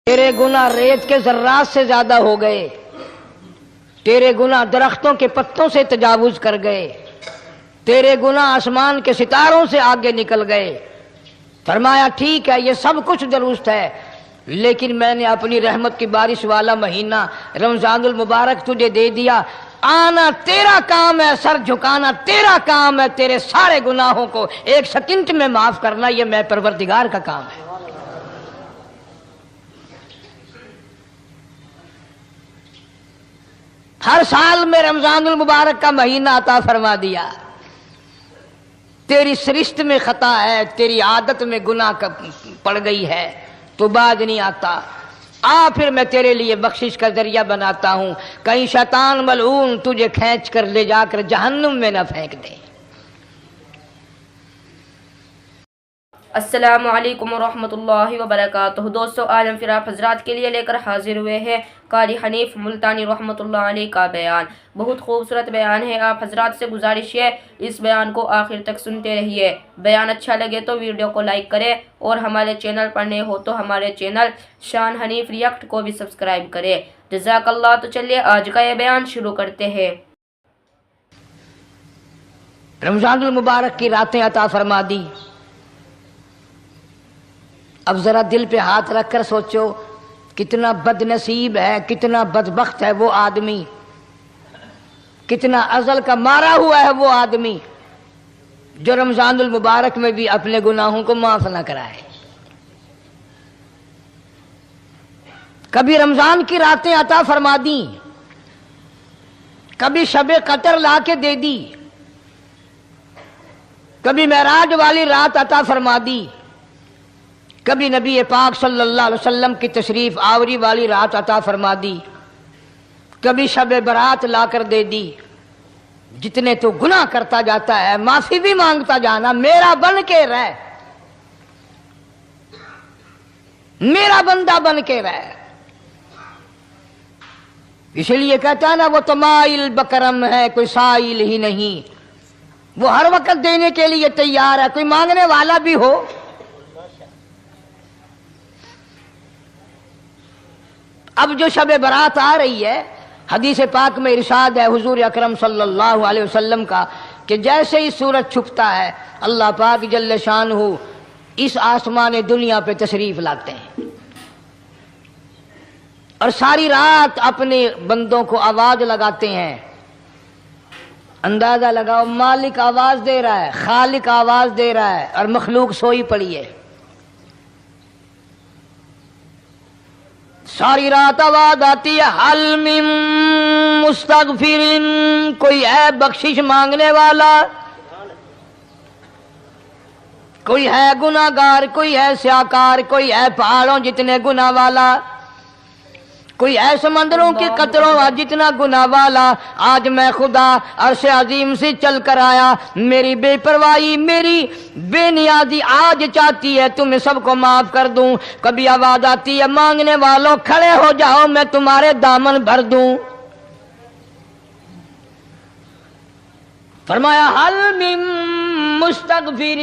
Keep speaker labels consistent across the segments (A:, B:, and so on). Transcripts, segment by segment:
A: تیرے گناہ ریت کے ذرات سے زیادہ ہو گئے، تیرے گناہ درختوں کے پتوں سے تجاوز کر گئے، تیرے گناہ آسمان کے ستاروں سے آگے نکل گئے۔ فرمایا ٹھیک ہے، یہ سب کچھ درست ہے، لیکن میں نے اپنی رحمت کی بارش والا مہینہ رمضان المبارک تجھے دے دیا۔ آنا تیرا کام ہے، سر جھکانا تیرا کام ہے، تیرے سارے گناہوں کو ایک سیکنڈ میں معاف کرنا یہ میں پروردگار کا کام ہے۔ ہر سال میں رمضان المبارک کا مہینہ عطا فرما دیا۔ تیری سرشت میں خطا ہے، تیری عادت میں گناہ پڑ گئی ہے، تو باز نہیں آتا، آ پھر میں تیرے لیے بخشش کا ذریعہ بناتا ہوں، کہیں شیطان ملعون تجھے کھینچ کر لے جا کر جہنم میں نہ پھینک دے۔
B: السلام علیکم ورحمۃ اللہ وبرکاتہ۔ دوستو، آج ہم پھر آپ حضرات کے لیے لے کر حاضر ہوئے ہیں قاری حنیف ملتانی رحمۃ اللہ علیہ کا بیان۔ بہت خوبصورت بیان ہے، آپ حضرات سے گزارش ہے اس بیان کو آخر تک سنتے رہیے۔ بیان اچھا لگے تو ویڈیو کو لائک کریں، اور ہمارے چینل پر نئے ہو تو ہمارے چینل شان حنیف ریئیکٹ کو بھی سبسکرائب کریں۔ جزاک اللہ۔ تو چلیے آج کا یہ بیان شروع کرتے ہیں۔
A: رمضان المبارک کی راتیں عطا فرما دی، اب ذرا دل پہ ہاتھ رکھ کر سوچو کتنا بد نصیب ہے، کتنا بدبخت ہے وہ آدمی، کتنا ازل کا مارا ہوا ہے وہ آدمی جو رمضان المبارک میں بھی اپنے گناہوں کو معاف نہ کرائے۔ کبھی رمضان کی راتیں عطا فرما دیں، کبھی شب قدر لا کے دے دی، کبھی معراج والی رات عطا فرما دی، کبھی نبی پاک صلی اللہ علیہ وسلم کی تشریف آوری والی رات عطا فرما دی، کبھی شب برات لا کر دے دی۔ جتنے تو گناہ کرتا جاتا ہے معافی بھی مانگتا جانا، میرا بن کے رہ، میرا بندہ بن کے رہ۔ اس لیے کہتا ہے نا وہ تمائل بکرم ہے کوئی سائل ہی نہیں، وہ ہر وقت دینے کے لیے تیار ہے، کوئی مانگنے والا بھی ہو۔ اب جو شب برات آ رہی ہے، حدیث پاک میں ارشاد ہے حضور اکرم صلی اللہ علیہ وسلم کا کہ جیسے ہی سورج چھپتا ہے اللہ پاک جل شانہ اس آسمان دنیا پہ تشریف لاتے ہیں، اور ساری رات اپنے بندوں کو آواز لگاتے ہیں۔ اندازہ لگاؤ، مالک آواز دے رہا ہے، خالق آواز دے رہا ہے، اور مخلوق سوئی پڑی ہے۔ ساری رات آواز آتی ہے حل من مستغفر، کوئی ہے بخشش مانگنے والا، کوئی ہے گناہ گار، کوئی ہے سیاکار، کوئی ہے پہاڑوں جتنے گناہ والا، کوئی ہے سمندروں کے قطروں جتنا گناہ والا۔ آج میں خدا عرش عظیم سے چل کر آیا، میری بے پرواہی، میری بے نیازی آج چاہتی ہے تمہیں سب کو معاف کر دوں۔ کبھی آواز آتی ہے مانگنے والوں کھڑے ہو جاؤ میں تمہارے دامن بھر دوں۔ فرمایا حل من مستغفر،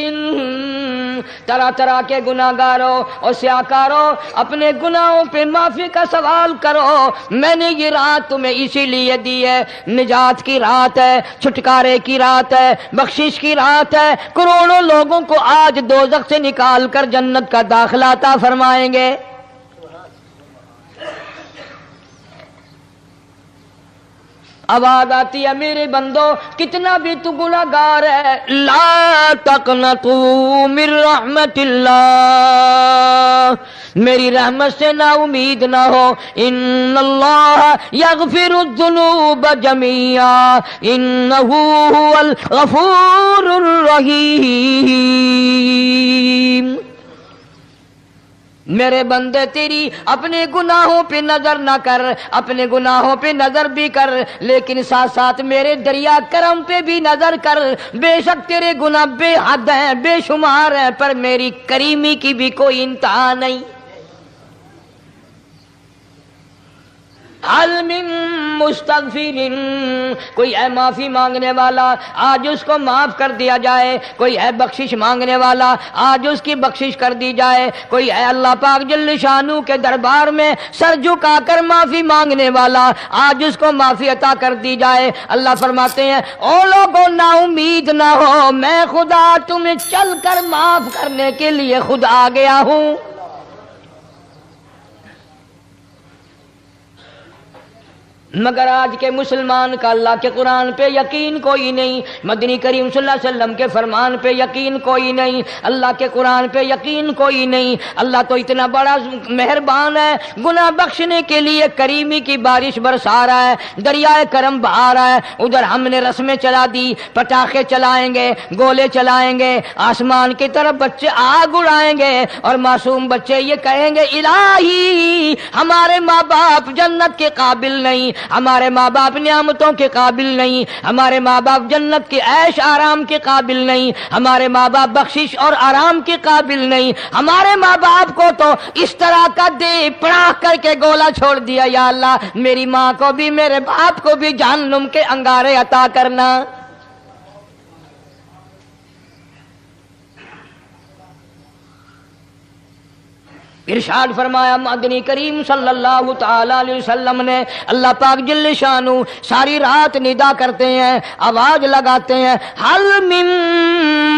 A: طرح طرح کے گناہگاروں اور سیاکاروں اپنے گناہوں پہ معافی کا سوال کرو، میں نے یہ رات تمہیں اسی لیے دی ہے، نجات کی رات ہے، چھٹکارے کی رات ہے، بخشش کی رات ہے۔ کروڑوں لوگوں کو آج دوزخ سے نکال کر جنت کا داخلہ عطا فرمائیں گے۔ آواز آتی ہے میرے بندو کتنا بھی تو گناہ گار ہے، لا تقنطوا من رحمت اللہ، میری رحمت سے نا امید نہ ہو۔ ان اللہ یغفر الذنوب جميعا انہ هو الغفور الرحیم۔ میرے بندے تیری اپنے گناہوں پہ نظر نہ کر، اپنے گناہوں پہ نظر بھی کر، لیکن ساتھ ساتھ میرے دریا کرم پہ بھی نظر کر۔ بے شک تیرے گناہ بے حد ہیں، بے شمار ہیں، پر میری کریمی کی بھی کوئی انتہا نہیں۔ حل من مستغفرین، کوئی ہے معافی مانگنے والا، آج اس کو معاف کر دیا جائے، کوئی ہے بخشش مانگنے والا، آج اس کی بخشش کر دی جائے، کوئی ہے اللہ پاک جل شانہ کے دربار میں سر جھکا کر معافی مانگنے والا، آج اس کو معافی عطا کر دی جائے۔ اللہ فرماتے ہیں او لوگوں نا امید نہ ہو، میں خدا تمہیں چل کر معاف کرنے کے لیے خود آ گیا ہوں۔ مگر آج کے مسلمان کا اللہ کے قرآن پہ یقین کوئی نہیں، مدنی کریم صلی اللہ علیہ وسلم کے فرمان پہ یقین کوئی نہیں، اللہ کے قرآن پہ یقین کوئی نہیں۔ اللہ تو اتنا بڑا مہربان ہے، گناہ بخشنے کے لیے کریمی کی بارش برسا رہا ہے، دریائے کرم بہا رہا ہے۔ ادھر ہم نے رسمیں چلا دی، پٹاخے چلائیں گے، گولے چلائیں گے، آسمان کی طرف بچے آگ اڑائیں گے، اور معصوم بچے یہ کہیں گے الہی ہمارے ماں باپ جنت کے قابل نہیں، ہمارے ماں باپ نعمتوں کے قابل نہیں، ہمارے ماں باپ جنت کے عیش آرام کے قابل نہیں، ہمارے ماں باپ بخشش اور آرام کے قابل نہیں، ہمارے ماں باپ کو تو اس طرح کا دے پڑاخ کر کے گولا چھوڑ دیا، یا اللہ میری ماں کو بھی میرے باپ کو بھی جہنم کے انگارے عطا کرنا۔ ارشاد فرمایا مدنی کریم صلی اللہ تعالی علیہ وسلم نے، اللہ پاک جل شانہ ساری رات ندا کرتے ہیں، آواز لگاتے ہیں حل من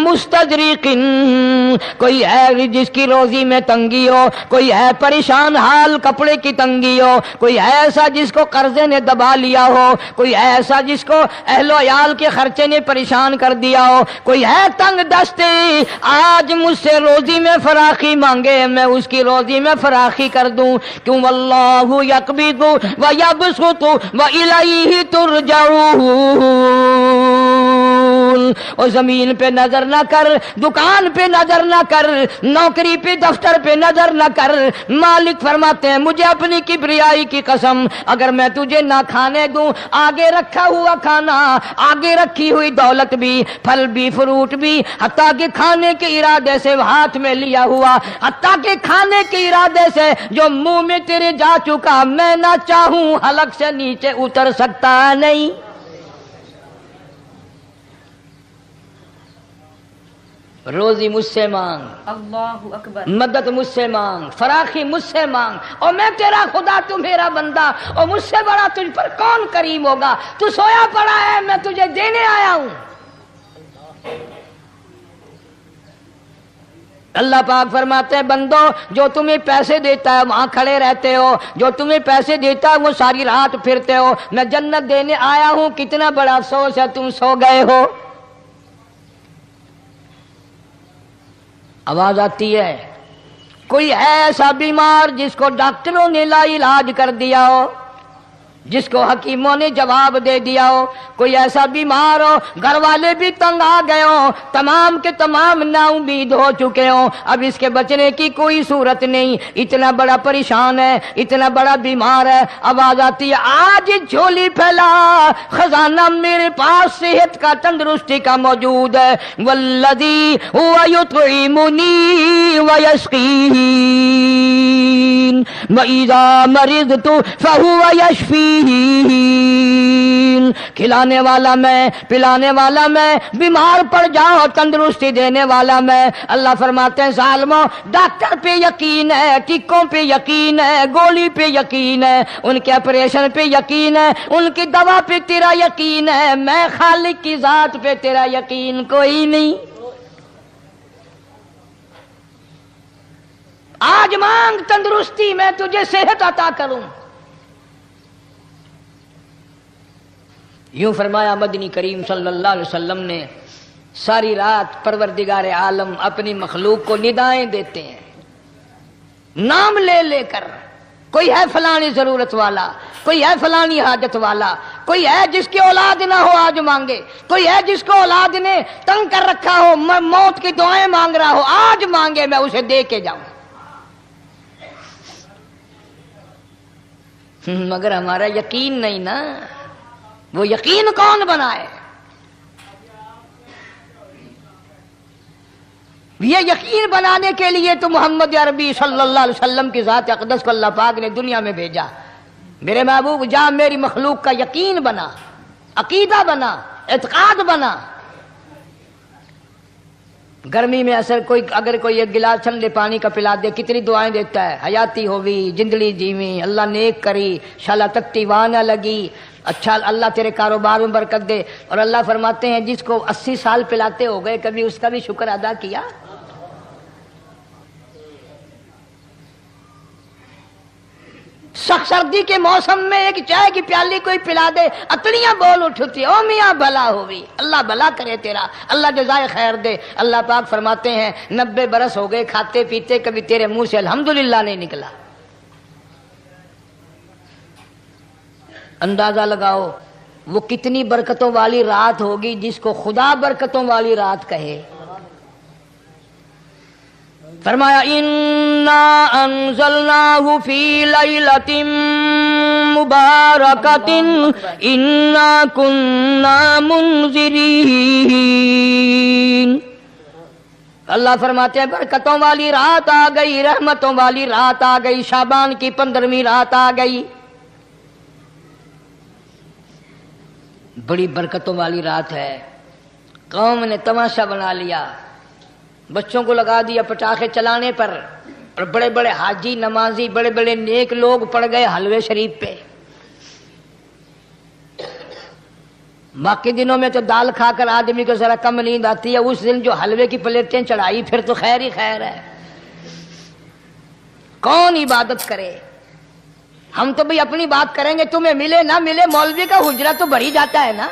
A: مستدرک، کوئی ہے جس کی روزی میں تنگی ہو، کوئی ہے پریشان حال کپڑے کی تنگی ہو، کوئی ہے ایسا جس کو قرضے نے دبا لیا ہو، کوئی ہے ایسا جس کو اہل و عیال کے خرچے نے پریشان کر دیا ہو، کوئی ہے تنگ دستے آج مجھ سے روزی میں فراخی مانگے، میں اس کی روزی میں فراخی کر دوں، کیوں واللہ یقبض ویبسط والیہ ترجعون۔ اور زمین پہ نظر نہ کر، دکان پہ نظر نہ کر، نوکری پہ دفتر پہ نظر نہ کر، مالک فرماتے ہیں مجھے اپنی کبریائی کی قسم اگر میں تجھے نہ کھانے دوں، آگے رکھا ہوا کھانا، آگے رکھی ہوئی دولت بھی، پھل بھی، فروٹ بھی، حتیٰ کہ کھانے کے ارادے سے ہاتھ میں لیا ہوا، حتیٰ کہ کھانے کے ارادے سے جو منہ میں تیرے جا چکا، میں نہ چاہوں حلق سے نیچے اتر سکتا نہیں۔ روزی مجھ سے مانگ،
B: اللہ اکبر،
A: مدد مجھ سے مانگ، فراخی مجھ سے مانگ، اور میں تیرا خدا تو میرا بندہ، اور مجھ سے بڑا تجھ پر کون کریم ہوگا؟ تو سویا پڑا ہے، میں تجھے دینے آیا ہوں۔ اللہ پاک فرماتے ہیں بندو جو تمہیں پیسے دیتا ہے وہاں کھڑے رہتے ہو، جو تمہیں پیسے دیتا ہے وہ ساری رات پھرتے ہو، میں جنت دینے آیا ہوں، کتنا بڑا افسوس ہے تم سو گئے ہو۔ آواز آتی ہے کوئی ہے ایسا بیمار جس کو ڈاکٹروں نے لا علاج کر دیا ہو، جس کو حکیموں نے جواب دے دیا ہو، کوئی ایسا بیمار ہو گھر والے بھی تنگ آ گئے ہوں، تمام کے تمام نا امید ہو چکے ہوں، اب اس کے بچنے کی کوئی صورت نہیں، اتنا بڑا پریشان ہے، اتنا بڑا بیمار ہے، آواز آتی ہے آج جھولی پھیلا، خزانہ میرے پاس صحت کا تندرستی کا موجود ہے، والذی هو یطعمنی ویسقین وَإِذَا مَرِضْتُ فَهُوَ يَشْفِينِ، کھلانے والا میں، پلانے والا میں، بیمار پڑ جاؤ تندرستی دینے والا میں۔ اللہ فرماتے ہیں ظالموں ڈاکٹر پہ یقین ہے، ٹکوں پہ یقین ہے، گولی پہ یقین ہے، ان کے آپریشن پہ یقین ہے، ان کی دوا پہ تیرا یقین ہے، میں خالق کی ذات پہ تیرا یقین کوئی نہیں۔ آج مانگ تندرستی، میں تجھے صحت عطا کروں۔ یوں فرمایا مدنی کریم صلی اللہ علیہ وسلم نے، ساری رات پروردگار عالم اپنی مخلوق کو ندائیں دیتے ہیں نام لے لے کر، کوئی ہے فلانی ضرورت والا، کوئی ہے فلانی حاجت والا، کوئی ہے جس کی اولاد نہ ہو آج مانگے، کوئی ہے جس کو اولاد نے تنگ کر رکھا ہو، موت کی دعائیں مانگ رہا ہو، آج مانگے میں اسے دے کے جاؤں۔ مگر ہمارا یقین نہیں نا، وہ یقین کون بنائے؟ یہ یقین بنانے کے لیے تو محمد عربی صلی اللہ علیہ وسلم کی ذات اقدس کو اللہ پاک نے دنیا میں بھیجا۔ میرے محبوب جا میری مخلوق کا یقین بنا، عقیدہ بنا، اعتقاد بنا۔ گرمی میں اگر کوئی ایک گلاس ٹھنڈے پانی کا پلا دے کتنی دعائیں دیتا ہے، حیاتی ہوئی، جندڑی جیویں، اللہ نیک کری، شالا تکتی واہ نہ لگی، اچھا اللہ تیرے کاروبار میں برکت دے۔ اور اللہ فرماتے ہیں جس کو 80 سال پلاتے ہو گئے کبھی اس کا بھی شکر ادا کیا؟ سخت سردی کے موسم میں ایک چائے کی پیالی کوئی پلا دے اتڑیاں بول اٹھتی، او میاں بھلا ہوئی، اللہ بھلا کرے تیرا، اللہ جزائے خیر دے۔ اللہ پاک فرماتے ہیں 90 برس ہو گئے کھاتے پیتے کبھی تیرے منہ سے الحمدللہ نہیں نکلا۔ اندازہ لگاؤ وہ کتنی برکتوں والی رات ہوگی جس کو خدا برکتوں والی رات کہے۔ فرمایا انا انزلناہ فی لیلۃ مبارکۃ انا کننا منذرین۔ اللہ فرماتے ہیں برکتوں والی رات آ گئی، رحمتوں والی رات آ گئی، شعبان کی 15ویں رات آ گئی، بڑی برکتوں والی رات ہے۔ قوم نے تماشا بنا لیا، بچوں کو لگا دیا پٹاخے چلانے پر، اور بڑے بڑے حاجی نمازی بڑے بڑے نیک لوگ پڑ گئے حلوے شریف پہ۔ باقی دنوں میں تو دال کھا کر آدمی کو ذرا کم نیند آتی ہے، اس دن جو حلوے کی پلیٹیں چڑھائی پھر تو خیر ہی خیر ہے۔ کون عبادت کرے؟ ہم تو بھئی اپنی بات کریں گے، تمہیں ملے نہ ملے مولوی کا حجرہ تو بڑھ ہی جاتا ہے نا۔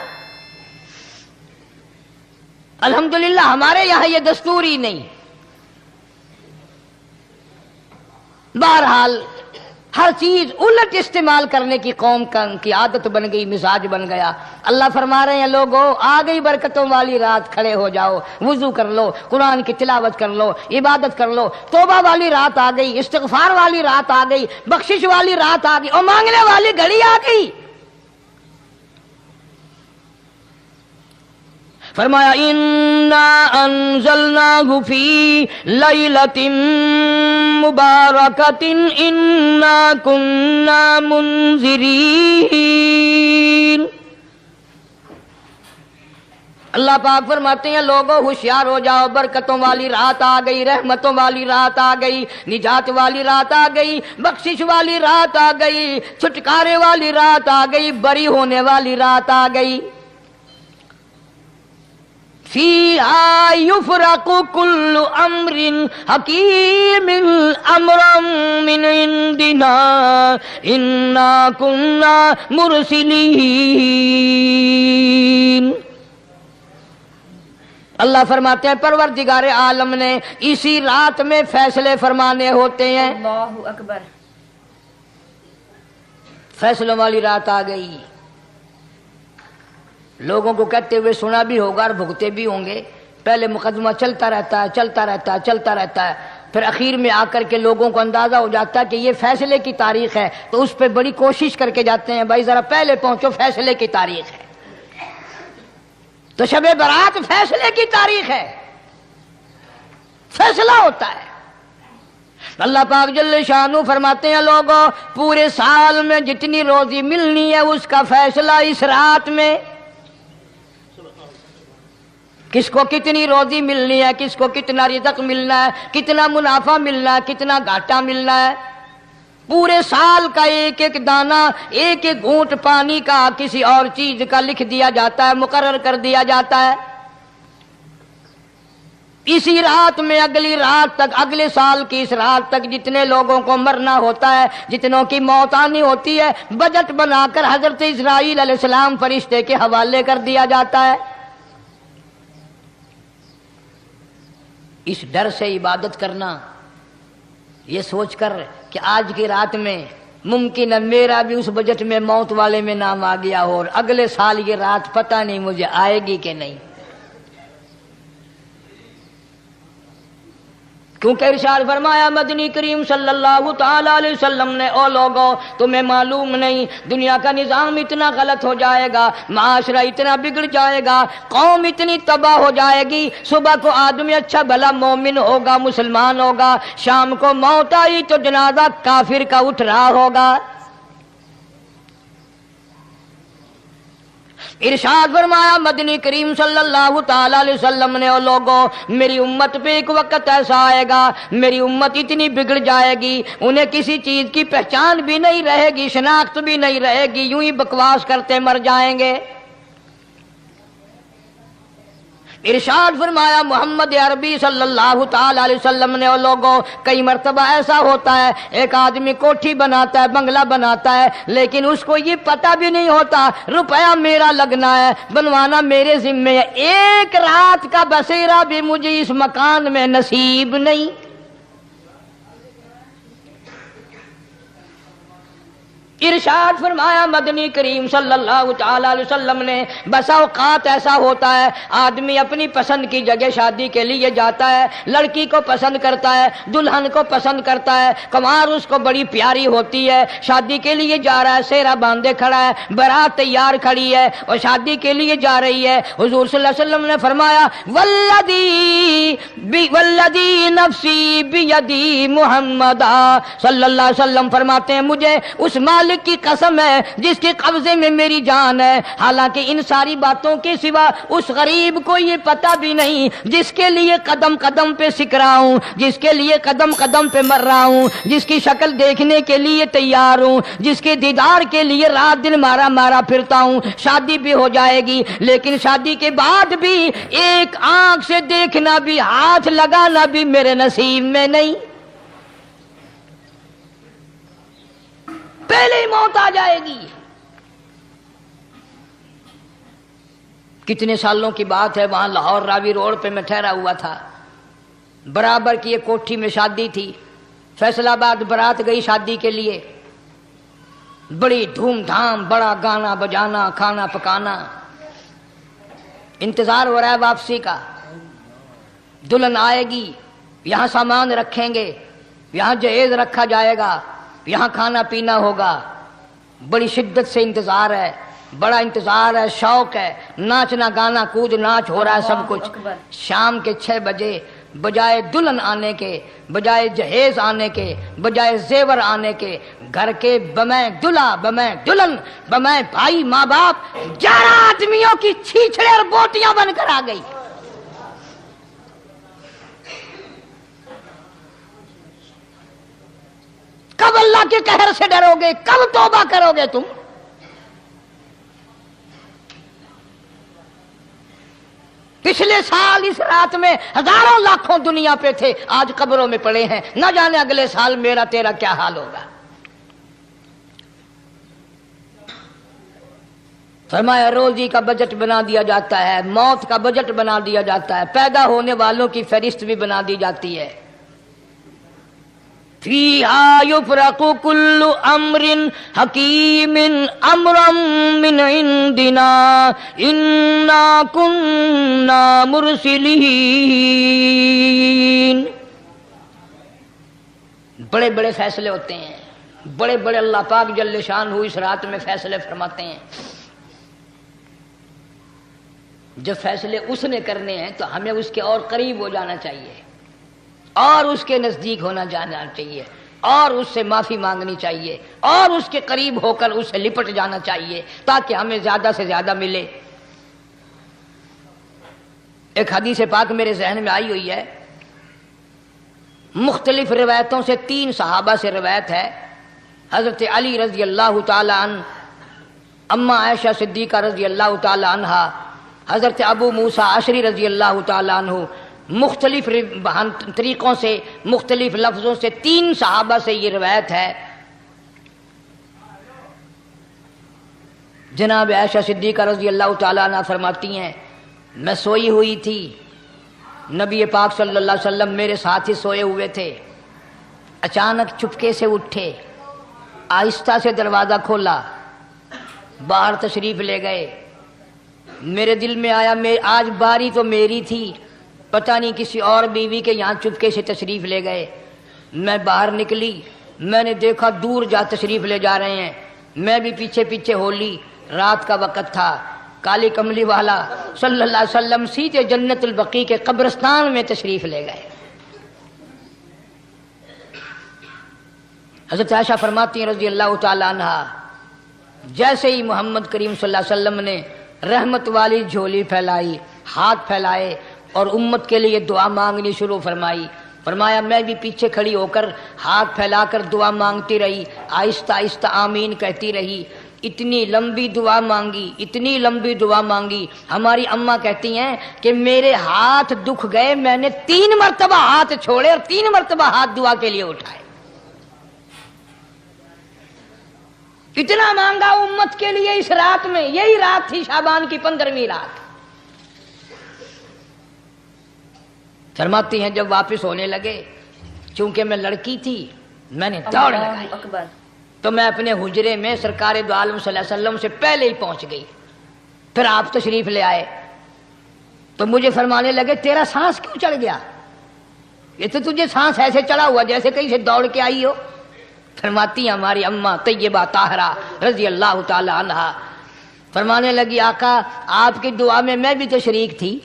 A: الحمدللہ ہمارے یہاں یہ دستور ہی نہیں۔ بہرحال ہر چیز الٹ استعمال کرنے کی قوم کی عادت بن گئی، مزاج بن گیا۔ اللہ فرما رہے ہیں لوگوں آ گئی برکتوں والی رات، کھڑے ہو جاؤ، وضو کر لو، قرآن کی تلاوت کر لو، عبادت کر لو، توبہ والی رات آ گئی، استغفار والی رات آ گئی، بخشش والی رات آ گئی، اور مانگنے والی گھڑی آ گئی۔ فرمایا انا انزلناہ فی لیلۃ مبارکۃ انا کننا منذرین۔ اللہ پاک فرماتے ہیں لوگوں ہوشیار ہو جاؤ، برکتوں والی رات آ گئی، رحمتوں والی رات آ گئی، نجات والی رات آ گئی، بخشش والی رات آ گئی، چھٹکارے والی رات آ گئی، بری ہونے والی رات آ گئی۔ فیہا یفرق کل امر حکیم امرا من عندنا انا کننا مرسلین۔ اللہ فرماتے ہیں پروردگار عالم نے اسی رات میں فیصلے فرمانے ہوتے ہیں۔
B: اللہ اکبر۔
A: فیصلوں والی رات آ گئی۔ لوگوں کو کہتے ہوئے سنا بھی ہوگا اور بھگتے بھی ہوں گے، پہلے مقدمہ چلتا رہتا ہے چلتا رہتا ہے چلتا رہتا ہے، پھر اخیر میں آ کر کے لوگوں کو اندازہ ہو جاتا ہے کہ یہ فیصلے کی تاریخ ہے، تو اس پہ بڑی کوشش کر کے جاتے ہیں بھائی ذرا پہلے پہنچو، فیصلے کی تاریخ ہے۔ تو شب برات فیصلے کی تاریخ ہے، فیصلہ ہوتا ہے۔ اللہ پاک جل شانہ فرماتے ہیں لوگوں پورے سال میں جتنی روزی ملنی ہے اس کا فیصلہ اس رات میں، کس کو کتنی روزی ملنی ہے، کس کو کتنا رزق ملنا ہے، کتنا منافع ملنا ہے، کتنا گھاٹا ملنا ہے، پورے سال کا ایک ایک دانہ، ایک ایک گھونٹ پانی کا کسی اور چیز کا لکھ دیا جاتا ہے، مقرر کر دیا جاتا ہے۔ اسی رات میں اگلی رات تک، اگلے سال کی اس رات تک جتنے لوگوں کو مرنا ہوتا ہے، جتنوں کی موت آنی ہوتی ہے، بجٹ بنا کر حضرت اسرائیل علیہ السلام فرشتے کے حوالے کر دیا جاتا ہے۔ اس ڈر سے عبادت کرنا، یہ سوچ کر کہ آج کی رات میں ممکن ہے میرا بھی اس بجٹ میں موت والے میں نام آ گیا ہو، اور اگلے سال یہ رات پتہ نہیں مجھے آئے گی کہ نہیں۔ کیونکہ ارشاد فرمایا مدنی کریم صلی اللہ تعالی علیہ وسلم نے او لوگوں تمہیں معلوم نہیں دنیا کا نظام اتنا غلط ہو جائے گا، معاشرہ اتنا بگڑ جائے گا، قوم اتنی تباہ ہو جائے گی، صبح کو آدمی اچھا بھلا مومن ہوگا، مسلمان ہوگا، شام کو موت آئی تو جنازہ کافر کا اٹھ رہا ہوگا۔ ارشاد فرمایا مدنی کریم صلی اللہ تعالی علیہ وسلم نے، او لوگوں میری امت پہ ایک وقت ایسا آئے گا، میری امت اتنی بگڑ جائے گی انہیں کسی چیز کی پہچان بھی نہیں رہے گی، شناخت بھی نہیں رہے گی، یوں ہی بکواس کرتے مر جائیں گے۔ ارشاد فرمایا محمد عربی صلی اللہ تعالی علیہ وسلم نے، او لوگوں کئی مرتبہ ایسا ہوتا ہے ایک آدمی کوٹھی بناتا ہے، بنگلہ بناتا ہے، لیکن اس کو یہ پتہ بھی نہیں ہوتا روپیہ میرا لگنا ہے، بنوانا میرے ذمے ہے، ایک رات کا بسیرا بھی مجھے اس مکان میں نصیب نہیں۔ ارشاد فرمایا مدنی کریم صلی اللہ تعالی علیہ وسلم نے، بسا اوقات ایسا ہوتا ہے آدمی اپنی پسند کی جگہ شادی کے لیے جاتا ہے، لڑکی کو پسند کرتا ہے، دلہن کو پسند کرتا ہے، کمار اس کو بڑی پیاری ہوتی ہے، شادی کے لیے جا رہا ہے، سہرا باندھے کھڑا ہے، بارات تیار کھڑی ہے اور شادی کے لیے جا رہی ہے۔ حضور صلی اللہ علیہ وسلم نے فرمایا والذی نفسی بیدی محمد صلی اللہ علیہ وسلم فرماتے ہیں مجھے اس مالک کی قسم ہے جس کے قبضے میں میری جان ہے، حالانکہ ان ساری باتوں کے سوا اس غریب کو یہ پتہ بھی نہیں جس کے لیے قدم قدم پہ سکھ رہا ہوں، جس کے لیے قدم قدم پہ مر رہا ہوں، جس کی شکل دیکھنے کے لیے تیار ہوں، جس کے دیدار کے لیے رات دن مارا مارا پھرتا ہوں۔ شادی بھی ہو جائے گی لیکن شادی کے بعد بھی ایک آنکھ سے دیکھنا بھی، ہاتھ لگانا بھی میرے نصیب میں نہیں، پہلے ہی موت آ جائے گی۔ کتنے سالوں کی بات ہے، وہاں لاہور راوی روڈ پہ میں ٹھہرا ہوا تھا، برابر کی ایک کوٹھی میں شادی تھی، فیصل آباد برات گئی شادی کے لیے، بڑی دھوم دھام، بڑا گانا بجانا، کھانا پکانا، انتظار ہو رہا ہے واپسی کا، دلہن آئے گی، یہاں سامان رکھیں گے، یہاں جہیز رکھا جائے گا، یہاں کھانا پینا ہوگا، بڑی شدت سے انتظار ہے، بڑا انتظار ہے، شوق ہے، ناچنا گانا کود ناچ ہو رہا ہے سب کچھ۔ شام کے 6 بجے بجائے دلہن آنے کے، بجائے جہیز آنے کے، بجائے زیور آنے کے، گھر کے بمیں دلہا بمیں دلہن بمیں بھائی ماں باپ 11 آدمیوں کی چھیچڑے اور بوٹیاں بن کر آ گئی۔ کب اللہ کے قہر سے ڈرو گے؟ کب توبہ کرو گے تم؟ پچھلے سال اس رات میں ہزاروں لاکھوں دنیا پہ تھے، آج قبروں میں پڑے ہیں، نہ جانے اگلے سال میرا تیرا کیا حال ہوگا۔ فرمایا روزی کا بجٹ بنا دیا جاتا ہے، موت کا بجٹ بنا دیا جاتا ہے، پیدا ہونے والوں کی فہرست بھی بنا دی جاتی ہے۔ فیہا یفرق کل امر حکیم امرا من عندنا انا کننا مرسلین۔ بڑے بڑے فیصلے ہوتے ہیں، بڑے بڑے اللہ پاک جل شان اس رات میں فیصلے فرماتے ہیں۔ جب فیصلے اس نے کرنے ہیں تو ہمیں اس کے اور قریب ہو جانا چاہیے، اور اس کے نزدیک ہونا جانا چاہیے، اور اس سے معافی مانگنی چاہیے، اور اس کے قریب ہو کر اس سے لپٹ جانا چاہیے تاکہ ہمیں زیادہ سے زیادہ ملے۔ ایک حدیث پاک میرے ذہن میں آئی ہوئی ہے، مختلف روایتوں سے 3 صحابہ سے روایت ہے، حضرت علی رضی اللہ تعالی عنہ، اما عائشہ صدیقہ رضی اللہ تعالی عنہا، حضرت ابو موسیٰ اشعری رضی اللہ تعالی عنہ، مختلف طریقوں سے مختلف لفظوں سے 3 صحابہ سے یہ روایت ہے۔ جناب عائشہ صدیقہ رضی اللہ تعالیٰ عنہ فرماتی ہیں میں سوئی ہوئی تھی، نبی پاک صلی اللہ علیہ وسلم میرے ساتھ ہی سوئے ہوئے تھے، اچانک چپکے سے اٹھے، آہستہ سے دروازہ کھولا، باہر تشریف لے گئے۔ میرے دل میں آیا آج باری تو میری تھی، پتہ نہیں کسی اور بیوی کے یہاں چپکے سے تشریف لے گئے۔ میں باہر نکلی، میں نے دیکھا دور جا تشریف لے جا رہے ہیں، میں بھی پیچھے پیچھے ہو لی۔ رات کا وقت تھا، کالی کملی والا صلی اللہ علیہ وسلم سیدھے جنت البقیع کے قبرستان میں تشریف لے گئے۔ حضرت عائشہ فرماتی ہیں رضی اللہ تعالی عنہا، جیسے ہی محمد کریم صلی اللہ علیہ وسلم نے رحمت والی جھولی پھیلائی، ہاتھ پھیلائے اور امت کے لیے دعا مانگنی شروع فرمائی۔ فرمایا میں بھی پیچھے کھڑی ہو کر ہاتھ پھیلا کر دعا مانگتی رہی، آہستہ آہستہ آمین کہتی رہی۔ اتنی لمبی دعا مانگی، اتنی لمبی دعا مانگی، ہماری اماں کہتی ہیں کہ میرے ہاتھ دکھ گئے، میں نے 3 مرتبہ ہاتھ چھوڑے اور 3 مرتبہ ہاتھ دعا کے لیے اٹھائے۔ اتنا مانگا امت کے لیے اس رات میں، یہی رات تھی شعبان کی 15ویں رات۔ فرماتی ہیں جب واپس ہونے لگے، چونکہ میں لڑکی تھی، میں نے دوڑ لگائی تو میں اپنے حجرے میں سرکار دو عالم صلی اللہ علیہ وسلم سے پہلے ہی پہنچ گئی۔ پھر آپ تشریف لے آئے تو مجھے فرمانے لگے تیرا سانس کیوں چڑھ گیا؟ یہ تو تجھے سانس ایسے چڑھا ہوا جیسے کہیں سے دوڑ کے آئی ہو۔ فرماتی ہیں ہماری اماں طیبہ طاہرہ رضی اللہ تعالی عنہا، فرمانے لگی آقا آپ کی دعا میں بھی تو شریک تھی،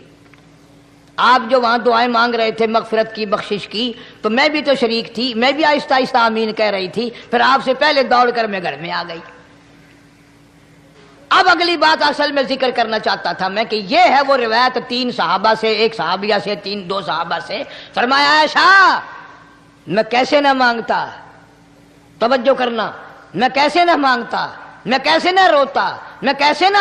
A: آپ جو وہاں دعائیں مانگ رہے تھے مغفرت کی، بخشش کی، تو میں بھی تو شریک تھی، میں بھی آہستہ آہستہ آمین کہہ رہی تھی، پھر آپ سے پہلے دوڑ کر میں گھر میں آ گئی۔ اب اگلی بات اصل میں ذکر کرنا چاہتا تھا میں کہ یہ ہے وہ روایت 3 صحابہ سے، 1 صحابیہ سے، 2 صحابہ سے۔ فرمایا عائشہ میں کیسے نہ مانگتا، توجہ کرنا، میں کیسے نہ مانگتا، میں کیسے نہ روتا، میں کیسے نہ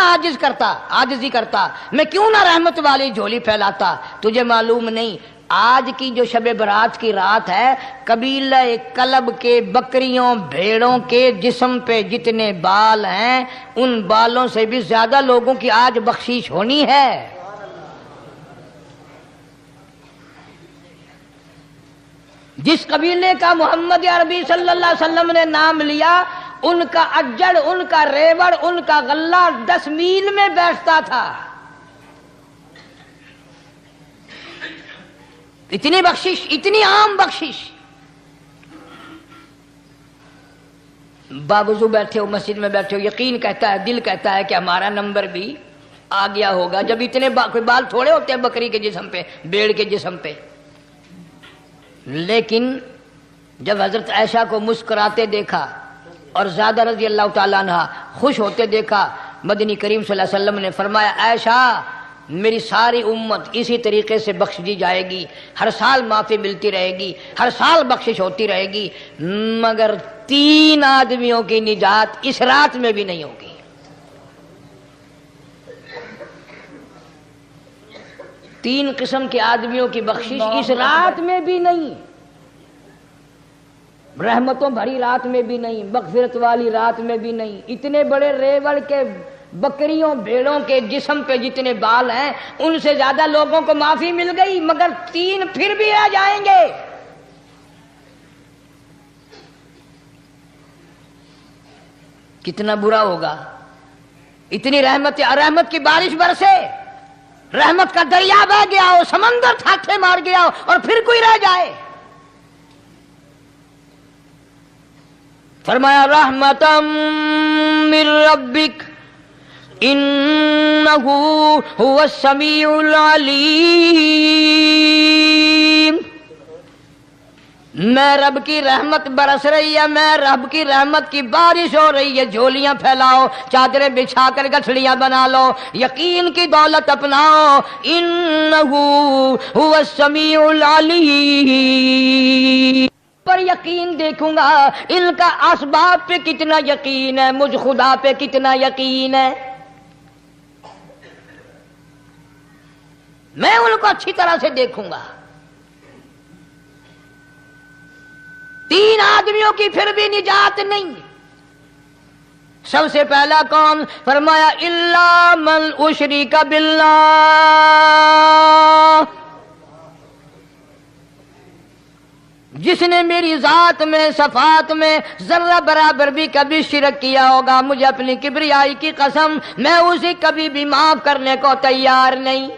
A: عاجزی کرتا، میں کیوں نہ رحمت والی جھولی پھیلاتا۔ تجھے معلوم نہیں آج کی جو شب برات کی رات ہے، قبیلہ کلب کے بکریوں بھیڑوں کے جسم پہ جتنے بال ہیں ان بالوں سے بھی زیادہ لوگوں کی آج بخشش ہونی ہے۔ جس قبیلے کا محمد عربی صلی اللہ علیہ وسلم نے نام لیا، ان کا اجڑ، ان کا ریوڑ، ان کا غلہ 10 میل میں بیٹھتا تھا۔ اتنی بخشش، اتنی عام بخشش۔ باوضو بیٹھے ہو، مسجد میں بیٹھے ہو، یقین کہتا ہے، دل کہتا ہے کہ ہمارا نمبر بھی آ گیا ہوگا، جب اتنے کوئی بال تھوڑے ہوتے ہیں بکری کے جسم پہ، بھیڑ کے جسم پہ۔ لیکن جب حضرت عائشہ کو مسکراتے دیکھا اور زیادہ رضی اللہ تعالیٰ عنہ خوش ہوتے دیکھا، مدنی کریم صلی اللہ علیہ وسلم نے فرمایا عائشہ میری ساری امت اسی طریقے سے بخش دی جائے گی، ہر سال معافی ملتی رہے گی، ہر سال بخشش ہوتی رہے گی، مگر 3 آدمیوں کی نجات اس رات میں بھی نہیں ہوگی۔ 3 قسم کے آدمیوں کی بخشش اس رات میں بھی نہیں، رحمتوں بھری رات میں بھی نہیں، مغفرت والی رات میں بھی نہیں۔ اتنے بڑے ریوڑ کے بکریوں بھیڑوں کے جسم پہ جتنے بال ہیں ان سے زیادہ لوگوں کو معافی مل گئی، مگر 3 پھر بھی رہ جائیں گے۔ کتنا برا ہوگا، اتنی رحمت کی بارش برسے، رحمت کا دریا بہ گیا ہو، سمندر تھاٹھے مار گیا ہو اور پھر کوئی رہ جائے۔ فرمایا رحمتم من ربک انہ هو السمیع العلیم۔ میں رب کی رحمت برس رہی ہے، میں رب کی رحمت کی بارش ہو رہی ہے، جھولیاں پھیلاؤ، چادریں بچھا کر گٹھڑیاں بنا لو، یقین کی دولت اپناؤ، انہ هو السمیع العلیم۔ پر یقین دیکھوں گا ان کا اسباب پہ کتنا یقین ہے، مجھ خدا پہ کتنا یقین ہے، میں ان کو اچھی طرح سے دیکھوں گا۔ 3 آدمیوں کی پھر بھی نجات نہیں۔ سب سے پہلا کون؟ فرمایا الا من اشرک باللہ، جس نے میری ذات میں صفات میں ذرہ برابر بھی کبھی شرک کیا ہوگا، مجھے اپنی کبریائی کی قسم میں اسے کبھی بھی معاف کرنے کو تیار نہیں۔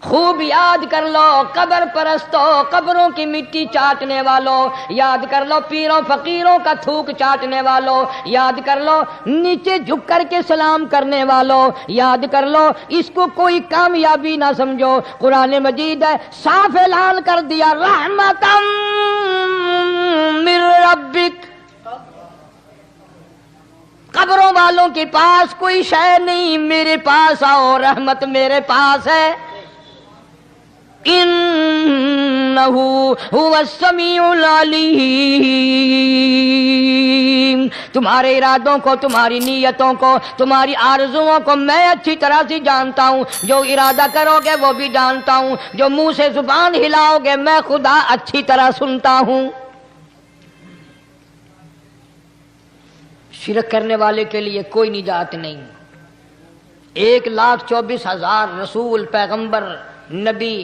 A: خوب یاد کر لو قبر پرستوں، قبروں کی مٹی چاٹنے والوں، یاد کر لو پیروں فقیروں کا تھوک چاٹنے والوں، یاد کر لو نیچے جھک کر کے سلام کرنے والوں، یاد کر لو اس کو کوئی کامیابی نہ سمجھو۔ قرآن مجید ہے صاف اعلان کر دیا رحمتم من ربک، قبروں والے والوں کے پاس کوئی شے نہیں، میرے پاس آؤ، رحمت میرے پاس ہے۔ انہ هو السمیع العلیم، تمہارے ارادوں کو، تمہاری نیتوں کو، تمہاری آرزوؤں کو میں اچھی طرح سے جانتا ہوں۔ جو ارادہ کرو گے وہ بھی جانتا ہوں، جو منہ سے زبان ہلاؤ گے میں خدا اچھی طرح سنتا ہوں۔ شرک کرنے والے کے لیے کوئی نجات نہیں۔ 1,24,000 رسول، پیغمبر، نبی،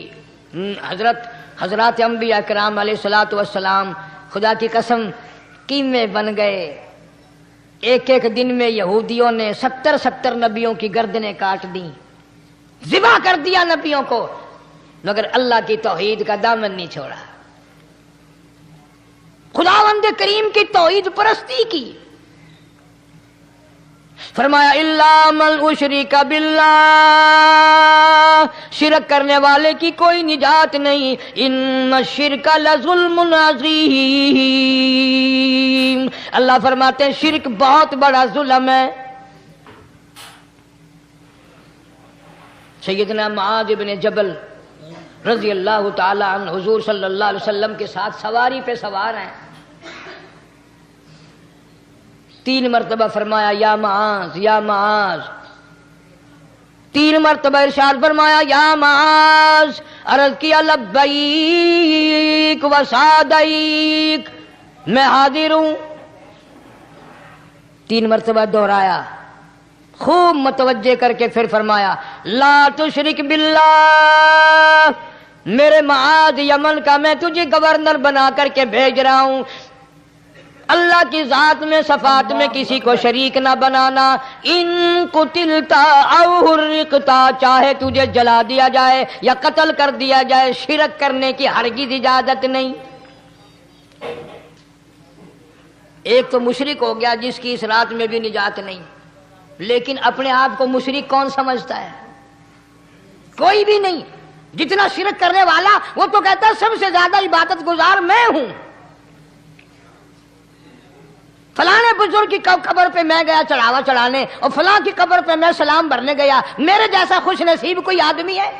A: حضرات انبیاء کرام علیہ الصلوۃ والسلام خدا کی قسم کیمے بن گئے۔ ایک ایک دن میں یہودیوں نے 70 نبیوں کی گردنیں کاٹ دیں، ذبح کر دیا نبیوں کو، مگر اللہ کی توحید کا دامن نہیں چھوڑا، خداوند کریم کی توحید پرستی کی۔ فرمایا الا من اشرک باللہ، شرک کرنے والے کی کوئی نجات نہیں۔ ان الشرک لظلم عظیم، اللہ فرماتے ہیں شرک بہت بڑا ظلم ہے۔ سیدنا معاذ بن جبل رضی اللہ تعالی عنہ حضور صلی اللہ علیہ وسلم کے ساتھ سواری پہ سوار ہیں، 3 مرتبہ فرمایا یا معاذ یا معاذ، 3 مرتبہ ارشاد فرمایا یا معاذ، عرض کیا لبیک و سعدیک، میں حاضر ہوں، 3 مرتبہ دہرایا، خوب متوجہ کر کے پھر فرمایا لا تشرک باللہ، میرے معاذ یمن کا میں تجھے گورنر بنا کر کے بھیج رہا ہوں، اللہ کی ذات میں صفات میں کسی کو شریک نہ بنانا۔ ان قتلتا او حرقتا، چاہے تجھے جلا دیا جائے یا قتل کر دیا جائے، شرک کرنے کی ہرگز اجازت نہیں۔ ایک تو مشرک ہو گیا جس کی اس رات میں بھی نجات نہیں، لیکن اپنے آپ کو مشرک کون سمجھتا ہے؟ کوئی بھی نہیں۔ جتنا شرک کرنے والا وہ تو کہتا ہے سب سے زیادہ عبادت گزار میں ہوں، فلاں بزرگ کی قبر پہ میں گیا چڑھاوا چڑھانے، اور فلاں کی قبر پہ میں سلام بھرنے گیا، میرے جیسا خوش نصیب کوئی آدمی ہے؟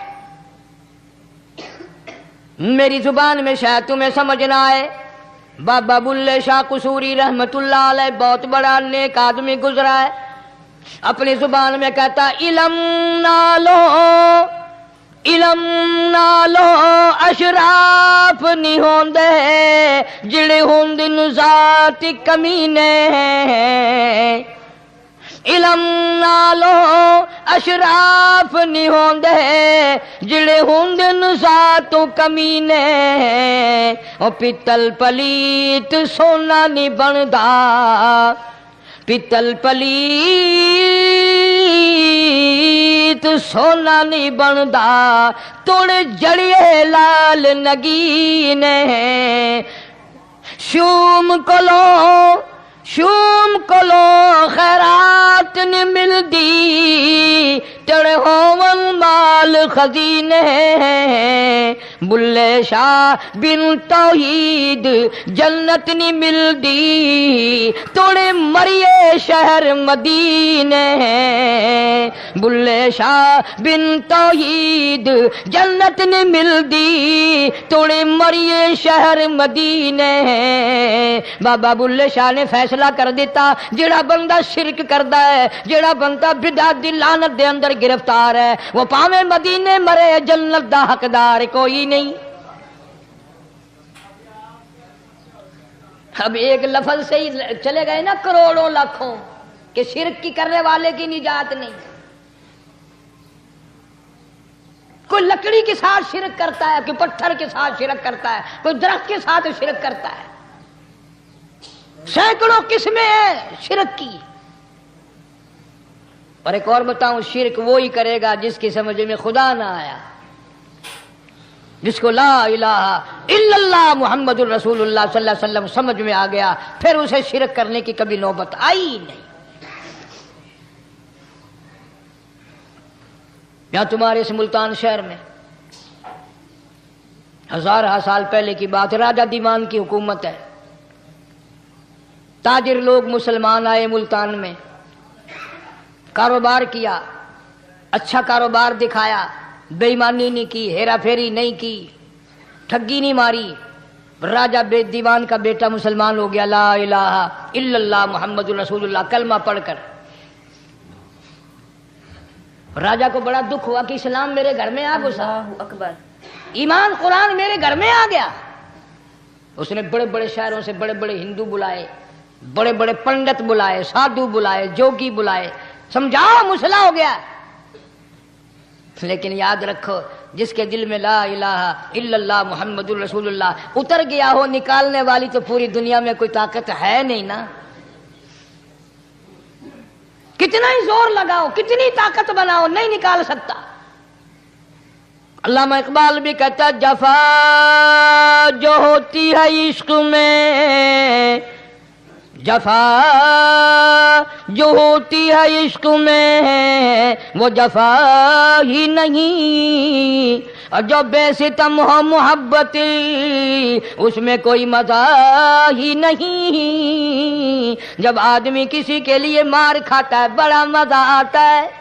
A: میری زبان میں شاید تمہیں سمجھ نہ آئے، بابا بلے شاہ قصوری رحمت اللہ علیہ بہت بڑا نیک آدمی گزرا ہے، اپنی زبان میں کہتا علم نالو علم نالو اشراف نہیں ہوندے جڑے ہوندن ذات کمینے، علم نالو اشراف نہیں ہوندے جڑے ہوندن ذات کمینے، او پتل پلیت سونا نہیں بندا، پتل پلیت سونا نہیں بندا، توڑ جڑیے لال نگینے، شوم کلو خیرات نہیں ملدی، تڑے ہون مال خزینے، بلے شاہ بن توحید جنت نہیں ملدی، توڑے مریے شہر مدینے، بلے شاہ بن توحید جنت نہیں ملدی، توڑے مریے شہر مدینے۔ بابا بلے شاہ نے فیصلہ کر دیتا جڑا بندہ شرک کردا ہے، جڑا بندہ بدعت دی لعنت دے اندر گرفتار ہے، وہ پاویں مدینے مرے جنت دا حقدار کوئی نہیں۔ اب ایک لفظ سے ہی چلے گئے نا کروڑوں لاکھوں کہ شرک کی کرنے والے کی نجات نہیں۔ کوئی لکڑی کے ساتھ شرک کرتا ہے، کوئی پتھر کے ساتھ شرک کرتا ہے، کوئی درخت کے ساتھ شرک کرتا ہے، سینکڑوں قسمیں ہیں شرک کی۔ اور ایک اور بتاؤں، شرک وہی کرے گا جس کی سمجھ میں خدا نہ آیا، جس کو لا الہ الا اللہ محمد الرسول اللہ صلی اللہ علیہ وسلم سمجھ میں آ گیا، پھر اسے شرک کرنے کی کبھی نوبت آئی نہیں۔ یہاں تمہارے اس ملتان شہر میں 1000 سال پہلے کی بات، راجہ دیوان کی حکومت ہے، تاجر لوگ مسلمان آئے ملتان میں، कारोबार किया, अच्छा कारोबार दिखाया, बेईमानी नहीं की, हेरा फेरी नहीं की, ठगी नहीं मारी। राजा दीवान का बेटा मुसलमान हो गया, ला इलाहा इल्लल्लाह मुहम्मदुर रसूलुल्लाह कलमा पढ़कर। राजा को बड़ा दुख हुआ कि इस्लाम मेरे घर में आ घुसा,
B: अल्लाहु अकबर।
A: ईमान कुरान मेरे घर में आ गया। उसने बड़े बड़े शहरों से बड़े बड़े हिंदू बुलाए, बड़े बड़े पंडित बुलाए, साधु बुलाए, जोगी बुलाए, समझाओ मुसला हो गया। लेकिन याद रखो, जिसके दिल में ला इलाहा इल्लल्लाह मुहम्मदुर रसूलुल्लाह उतर गया हो, निकालने वाली तो पूरी दुनिया में कोई ताकत है नहीं ना। कितना ही जोर लगाओ, कितनी ताकत बनाओ, नहीं निकाल सकता। अल्लामा इकबाल भी कहता, जफा जो होती है इश्क में, जफा जो होती है इश्क में वो जफा ही नहीं, और जो बेसितम हो मोहब्बती उसमें कोई मजा ही नहीं। जब आदमी किसी के लिए मार खाता है बड़ा मजा आता है।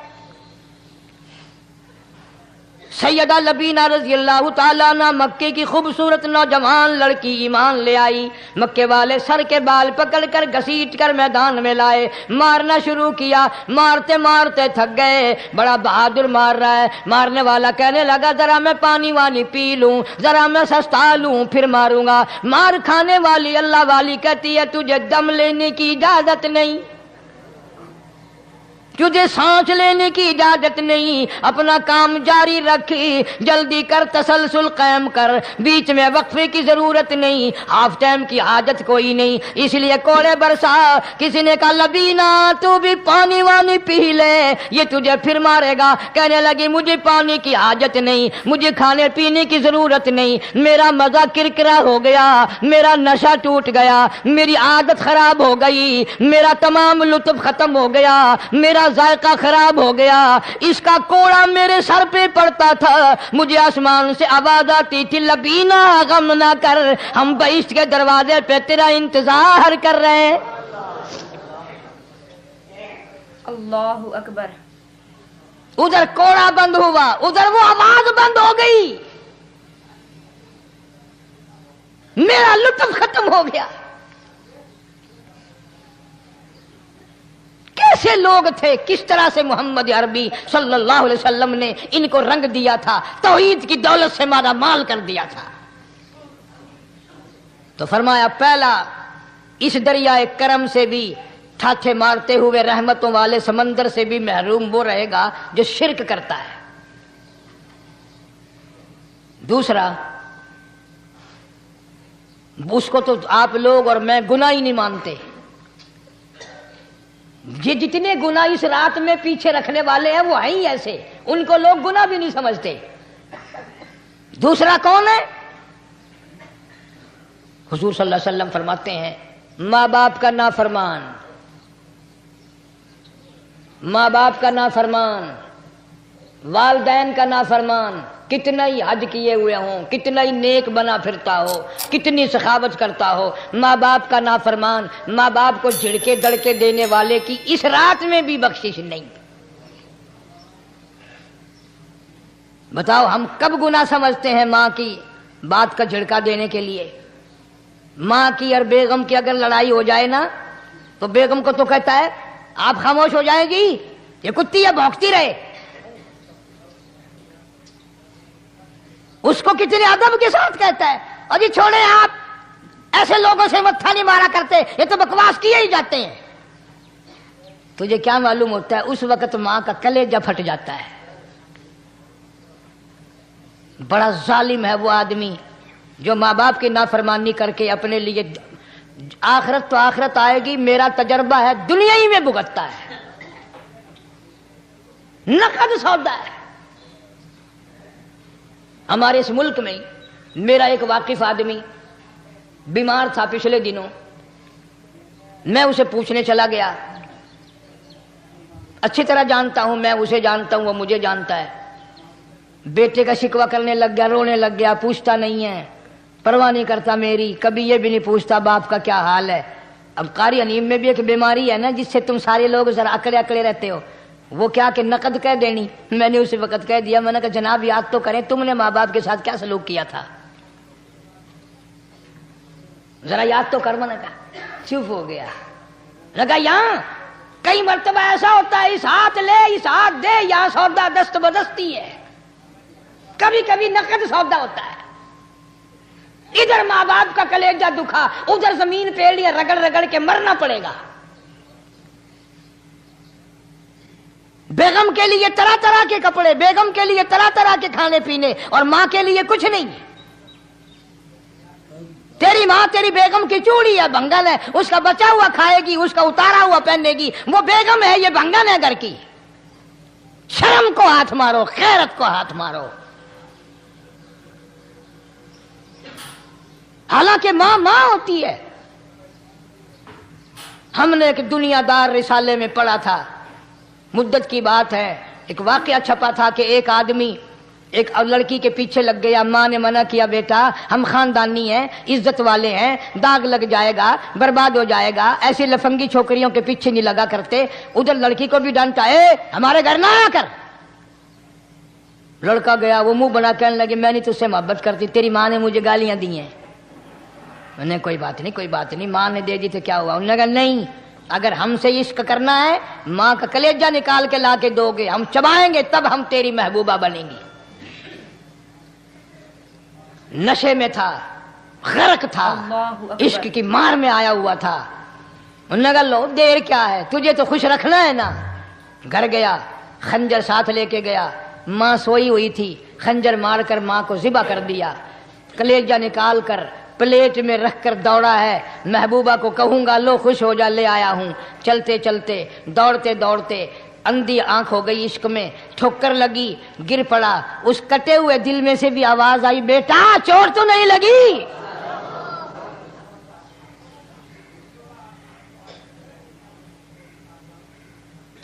A: सैयदा लबीना रज़ी अल्लाह ताला अन्हा मक्के की खूबसूरत नौजवान लड़की ईमान ले आई। मक्के वाले सर के बाल पकड़कर घसीट कर मैदान में लाए, मारना शुरू किया। मारते मारते थक गए, बड़ा बहादुर मार रहा है। मारने वाला कहने लगा, जरा मैं पानी वानी पी लूं, जरा मैं सस्ता लूं, फिर मारूंगा। मार खाने वाली अल्लाह वाली कहती है, तुझे दम लेने की इजाजत नहीं, तुझे सांस लेने की इजाजत नहीं, अपना काम जारी रख, जल्दी कर, तसलसल कायम कर, बीच में वक्फे की जरूरत नहीं, हाफ टाइम की हाजत कोई नहीं। इसलिए कोड़े बरसा। किसी ने कहा, लबीना तू भी पानी वानी पी ले, ये तुझे फिर मारेगा। कहने लगी, मुझे पानी की हाजत नहीं, मुझे खाने पीने की जरूरत नहीं, मेरा मजा किरकिरा हो गया, मेरा नशा टूट गया, मेरी आदत खराब हो गई, मेरा तमाम लुत्फ खत्म हो गया, मेरा जायका खराब हो गया। इसका कोड़ा मेरे सर पे पड़ता था, मुझे आसमान से आवाज आती थी, लबीना गम ना कर, हम बहिश्त के दरवाजे पे तेरा इंतजार कर रहे हैं।
B: अल्लाहु अकबर।
A: उधर कोड़ा बंद हुआ, उधर वो आवाज बंद हो गई, मेरा लुत्फ खत्म हो गया। कैसे लोग थे, किस तरह से मोहम्मद अरबी सल्लल्लाहु अलैहि वसल्लम ने इनको रंग दिया था, तौहीद की दौलत से मारा माल कर दिया था। तो फरमाया, पहला इस दरियाए करम से भी, ठाठे मारते हुए रहमतों वाले समंदर से भी महरूम वो रहेगा जो शिरक करता है। दूसरा, उसको तो आप लोग और मैं गुनाह ही नहीं मानते। ये जितने गुनाह इस रात में पीछे रखने वाले हैं वो हैं ही ऐसे, उनको लोग गुनाह भी नहीं समझते। दूसरा कौन है? हुजूर सल्लल्लाहु अलैहि वसल्लम फरमाते हैं, माँ बाप का नाफरमान, माँ बाप का नाफरमान, वालदैन का नाफरमान, कितना ही हज किए हुए हों, कितना ही नेक बना फिरता हो, कितनी सखावत करता हो, माँ बाप का नाफरमान, माँ बाप को झिड़के दड़के देने वाले की इस रात में भी बख्शिश नहीं। बताओ, हम कब गुनाह समझते हैं माँ की बात का झिड़का देने के लिए? माँ की और बेगम की अगर लड़ाई हो जाए ना, तो बेगम को तो कहता है, आप खामोश हो जाएगी, ये कुत्ती है, भौंकती रहे। उसको कितने अदब के साथ कहता है, अजी छोड़े आप, ऐसे लोगों से मत्था नहीं मारा करते, ये तो बकवास किए ही जाते हैं। तुझे क्या मालूम होता है, उस वक्त मां का कलेजा फट जाता है। बड़ा जालिम है वो आदमी जो माँ बाप की नाफरमानी करके अपने लिए, आखिरत तो आखिरत आएगी, मेरा तजर्बा है, दुनिया ही में भुगतता है, नकद सौदा है। हमारे इस मुल्क में मेरा एक वाकिफ आदमी बीमार था पिछले दिनों, मैं उसे पूछने चला गया। अच्छी तरह जानता हूं, मैं उसे जानता हूं, वो मुझे जानता है। बेटे का शिकवा करने लग गया, रोने लग गया, पूछता नहीं है, परवाह नहीं करता मेरी, कभी ये भी नहीं पूछता बाप का क्या हाल है। अब कारी अनीम में भी एक बीमारी है ना, जिससे तुम सारे लोग जरा अकड़े अकड़े रहते हो। وہ کیا کہ نقد کہہ دینی. میں نے اسی وقت کہہ دیا, میں نے کہا جناب یاد تو کریں تم نے ماں باپ کے ساتھ کیا سلوک کیا تھا, ذرا یاد تو کر. میں نے کہا چپ ہو گیا. لگا یہاں کئی مرتبہ ایسا ہوتا ہے اس ہاتھ لے اس ہاتھ دے, یہاں سودا دست بدستی ہے, کبھی کبھی نقد سودا ہوتا ہے. ادھر ماں باپ کا کلیجہ دکھا, ادھر زمین پہ لیا رگڑ رگڑ کے مرنا پڑے گا. بیگم کے لیے طرح طرح کے کپڑے, بیگم کے لیے طرح طرح کے کھانے پینے, اور ماں کے لیے کچھ نہیں. تیری ماں تیری بیگم کی چوڑی ہے, بنگن ہے, اس کا بچا ہوا کھائے گی, اس کا اتارا ہوا پہنے گی. وہ بیگم ہے, یہ بنگن ہے گھر کی. شرم کو ہاتھ مارو, غیرت کو ہاتھ مارو. حالانکہ ماں ماں ہوتی ہے. ہم نے ایک دنیا دار رسالے میں پڑھا تھا, مدت کی بات ہے, ایک واقعہ چھپا تھا کہ ایک آدمی ایک لڑکی کے پیچھے لگ گیا. ماں نے منع کیا, بیٹا ہم خاندانی ہیں, عزت والے ہیں, داغ لگ جائے گا, برباد ہو جائے گا, ایسی لفنگی چھوکریوں کے پیچھے نہیں لگا کرتے. ادھر لڑکی کو بھی ڈانٹا, ہمارے گھر نہ آ کر. لڑکا گیا, وہ منہ بنا کہنے لگے میں نہیں تجھ سے محبت کرتی, تیری ماں نے مجھے گالیاں دی ہیں. میں نے کوئی بات نہیں کوئی بات نہیں, ماں نے دے دی تو کیا ہوا. انہوں نے کہا نہیں, اگر ہم سے عشق کرنا ہے ماں کا کلیجہ نکال کے لا کے دو گے, ہم چبائیں گے تب ہم تیری محبوبہ بنیں گی. نشے میں تھا, غرق تھا, عشق کی مار میں آیا ہوا تھا. انہوں نے کہا لو دیر کیا ہے, تجھے تو خوش رکھنا ہے نا. گھر گیا, خنجر ساتھ لے کے گیا. ماں سوئی ہوئی تھی, خنجر مار کر ماں کو ذبح کر دیا. کلیجہ نکال کر پلیٹ میں رکھ کر دوڑا ہے, محبوبہ کو کہوں گا لو خوش ہو جا, لے آیا ہوں. چلتے چلتے دوڑتے دوڑتے اندھی آنکھ ہو گئی عشق میں, ٹھوکر لگی, گر پڑا. اس کٹے ہوئے دل میں سے بھی آواز آئی, بیٹا چوٹ تو نہیں لگی.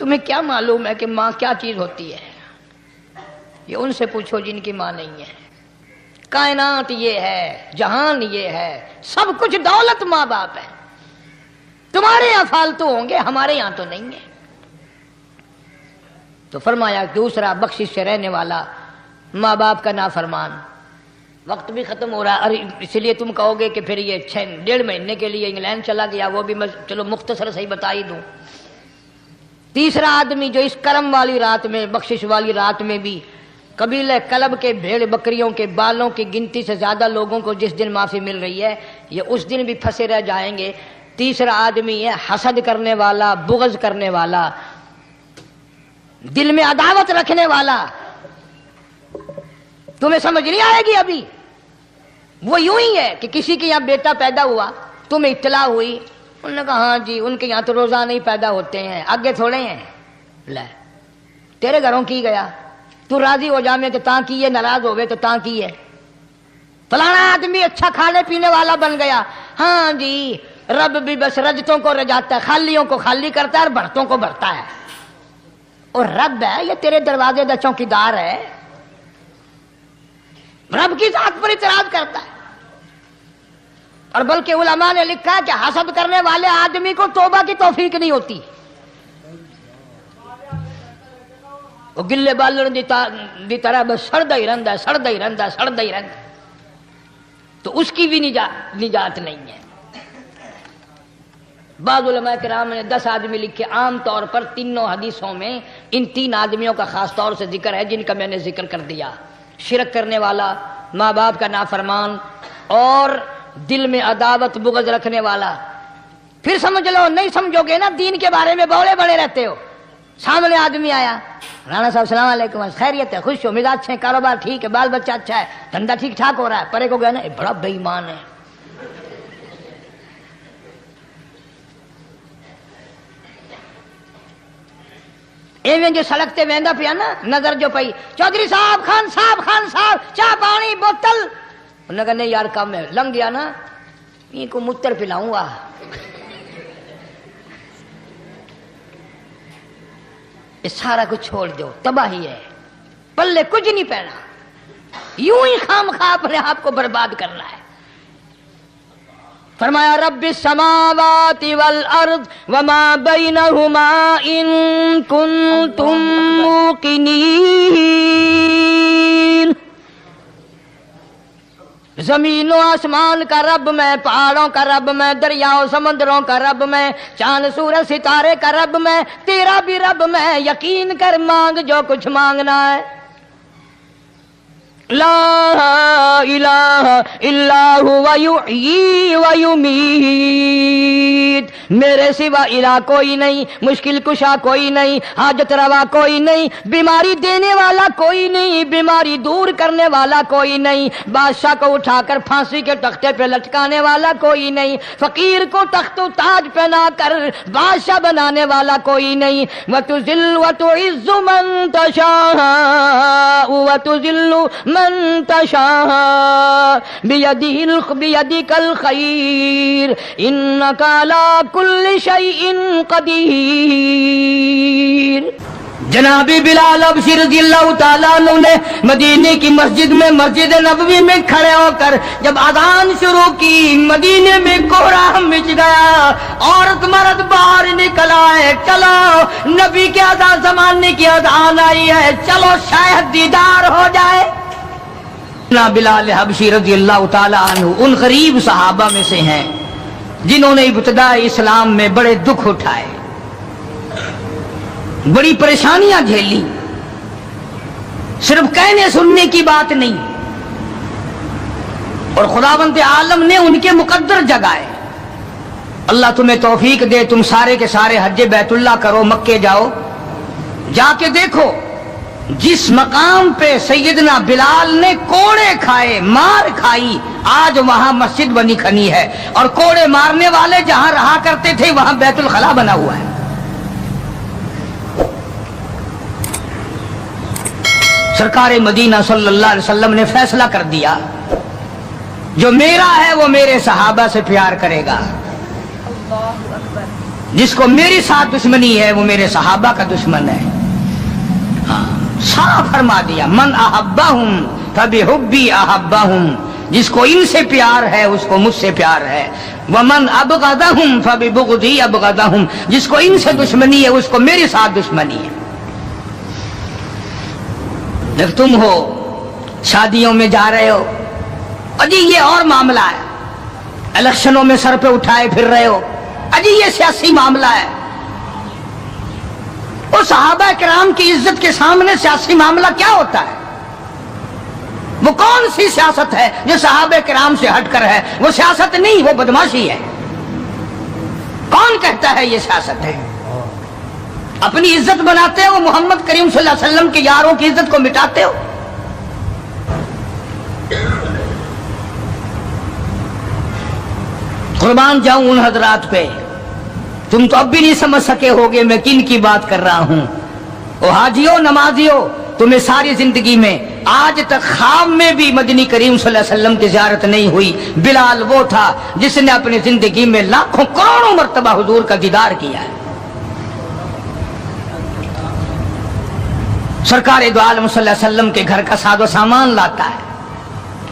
A: تمہیں کیا معلوم ہے کہ ماں کیا چیز ہوتی ہے؟ یہ ان سے پوچھو جن کی ماں نہیں ہے. کائنات یہ ہے, جہان یہ ہے, سب کچھ دولت ماں باپ ہے. تمہارے یہاں فالتو ہوں گے, ہمارے یہاں تو نہیں ہے. تو فرمایا دوسرا بخشش سے رہنے والا ماں باپ کا نافرمان. وقت بھی ختم ہو رہا, اس لیے تم کہو گے کہ پھر یہ 1.5 مہینے کے لیے انگلینڈ چلا گیا, وہ بھی میں چلو مختصر صحیح بتا ہی دوں. تیسرا آدمی جو اس کرم والی رات میں, بخشش والی رات میں بھی قبیلہ کلب کے بھیڑ بکریوں کے بالوں کی گنتی سے زیادہ لوگوں کو جس دن معافی مل رہی ہے, یہ اس دن بھی پھنسے رہ جائیں گے. تیسرا آدمی ہے حسد کرنے والا, بغض کرنے والا, دل میں عداوت رکھنے والا. تمہیں سمجھ نہیں آئے گی ابھی. وہ یوں ہی ہے کہ کسی کے یہاں بیٹا پیدا ہوا, تمہیں اطلاع ہوئی, انہوں نے کہا ہاں جی ان کے یہاں تو روزانہ ہی پیدا ہوتے ہیں, آگے تھوڑے ہیں. لے تیرے گھروں کی گیا, تو راضی ہو جا میں تو تاں کی ہے, ناراض ہوئے تو تاں کی ہے. فلانا آدمی اچھا کھانے پینے والا بن گیا, ہاں جی رب بھی بس رجتوں کو رجاتا ہے, خالیوں کو خالی کرتا ہے اور بھرتوں کو بھرتا ہے. اور رب ہے یہ تیرے دروازے دا چوکیدار ہے, رب کی ذات پر اعتراض کرتا ہے. اور بلکہ علماء نے لکھا کہ حسد کرنے والے آدمی کو توبہ کی توفیق نہیں ہوتی. وہ گلے بالن دی طرح بس سڑدا ہی رہندا ہے, سڑدا ہی رہندا ہے, سڑدا ہی رہندا ہے. تو اس کی بھی نجات نہیں ہے. بعض علماء کرام نے 10 آدمی لکھے. عام طور پر تینوں حدیثوں میں ان 3 آدمیوں کا خاص طور سے ذکر ہے جن کا میں نے ذکر کر دیا. شرک کرنے والا, ماں باپ کا نافرمان, اور دل میں عداوت بغض رکھنے والا. پھر سمجھ لو, نہیں سمجھو گے نا دین کے بارے میں بولے بڑے رہتے ہو. سامنے آدمی آیا, رانا صاحب السلام علیکم, خیریت ہے, خوش ہو, مزاج اچھے, کاروبار ٹھیک ہے, بال بچہ اچھا ہے, دھندا ٹھیک ٹھاک ہو رہا ہے. پرے کو گیا نا بڑا بے ایمان ہے. ایویں جو سڑک تے ویندا پیا نا, نظر جو پئی, چودھری صاحب, خان صاحب, چاہ پانی بوتل. انہوں نے کہا نہیں یار کم ہے, لنگ گیا نا, یہ کو متر پلاؤں گا. یہ سارا کچھ چھوڑ دو, تباہی ہے, پلے کچھ نہیں پہنا, یوں ہی خام خواہ اپنے آپ کو برباد کرنا ہے. फरमाया रब्बिस समावाति वल अर्द वमा बैनहुमा इन कुंतुम मूकिनीन। जमीनों आसमान का रब मैं, पहाड़ों का रब मैं, दरियाओं समंदरों का रब मैं, चांद सूरज सितारे का रब मैं, तेरा भी रब मैं, यकीन कर मांग जो कुछ मांगना है। ला इलाहा इल्ला हुवा युहयी व युमीत। मेरे सिवा इला कोई नहीं, मुश्किल कुशा कोई नहीं, हाजत रवा कोई नहीं, बीमारी देने वाला कोई नहीं, बीमारी दूर करने वाला कोई नहीं, बादशाह को उठाकर फांसी के तख्ते पे लटकाने वाला कोई नहीं, फकीर को तख्तो ताज पहना कर बादशाह बनाने वाला कोई नहीं। वतुजिल वतुइज्जु मन तशा वतुजिल्लु मन तशा बियदिकल खैर इन्नका अला कुल्लि शैइन कदीर। जनाबी बिलाल अबशी रज़ियल्लाहु ताला अन्हु ने मदीने की मस्जिद में, मस्जिद नबवी में खड़े होकर जब अज़ान शुरू की, मदीने में कोहराम मच गया, औरत मर्द बाहर निकल आए, चलो नबी के अज़ान ज़माने की अज़ान आई है, चलो शायद दीदार हो जाए। ना बिलाल हबशी रज़ियल्लाहु ताला अन्हु उन गरीब सहाबा में से हैं जिन्होंने इब्तिदा इस्लाम में बड़े दुख उठाए, बड़ी परेशानियां झेली, सिर्फ कहने सुनने की बात नहीं, और खुदावंद आलम ने उनके मुकद्दर जगाए। अल्लाह तुम्हें तौफीक दे, तुम सारे के सारे हज्जे बैतुल्लाह करो, मक्के जाओ, जाके देखो जिस मकाम पे सैयदना बिलाल ने कोड़े खाए, मार खाई, आज वहां मस्जिद बनी खनी है, और कोड़े मारने वाले जहां रहा करते थे वहां बैतुल खला बना हुआ है। सरकार मदीना सल्लल्लाहु अलैहि वसल्लम ने फैसला कर दिया, जो मेरा है वो मेरे सहाबा से प्यार करेगा, जिसको मेरे साथ दुश्मनी है वो मेरे सहाबा का दुश्मन है। हाँ, साफ फरमा दिया, मन अहब्बाहुम फबिहुब्बी अहब्बाहुम, जिसको इनसे प्यार है उसको मुझसे प्यार है, वमन अबगदहुम फबिबुगदी अबगदहुम, जिसको इनसे दुश्मनी है उसको मेरे साथ दुश्मनी है। जब तुम हो शादियों में जा रहे हो, अजी ये और मामला है, इलेक्शनों में सर पे उठाए फिर रहे हो, अजी ये सियासी मामला है। वो सहाबा किराम की इज्जत के सामने सियासी मामला क्या होता है? वो कौन सी सियासत है जो सहाबा किराम से हटकर है? वो सियासत नहीं, वो बदमाशी है। कौन कहता है ये सियासत है? अपनी इज्जत बनाते हो, मोहम्मद करीम सल्लल्लाहु अलैहि वसल्लम के यारों की इज्जत को मिटाते हो। कुर्बान जाऊं उन हजरात पे, तुम तो अब भी नहीं समझ सके होगे मैं किन की बात कर रहा हूं। ओ हाजियो नमाजियो, तुम्हें सारी जिंदगी में आज तक ख्वाब में भी मदनी करीम सल्लल्लाहु अलैहि वसल्लम की ज़ियारत नहीं हुई। बिलाल वो था जिसने अपनी जिंदगी में लाखों करोड़ों मर्तबा हुजूर का दीदार किया है। सरकार दो आलम सल्लल्लाहु अलैहि वसल्लम के घर का सादो सामान लाता है,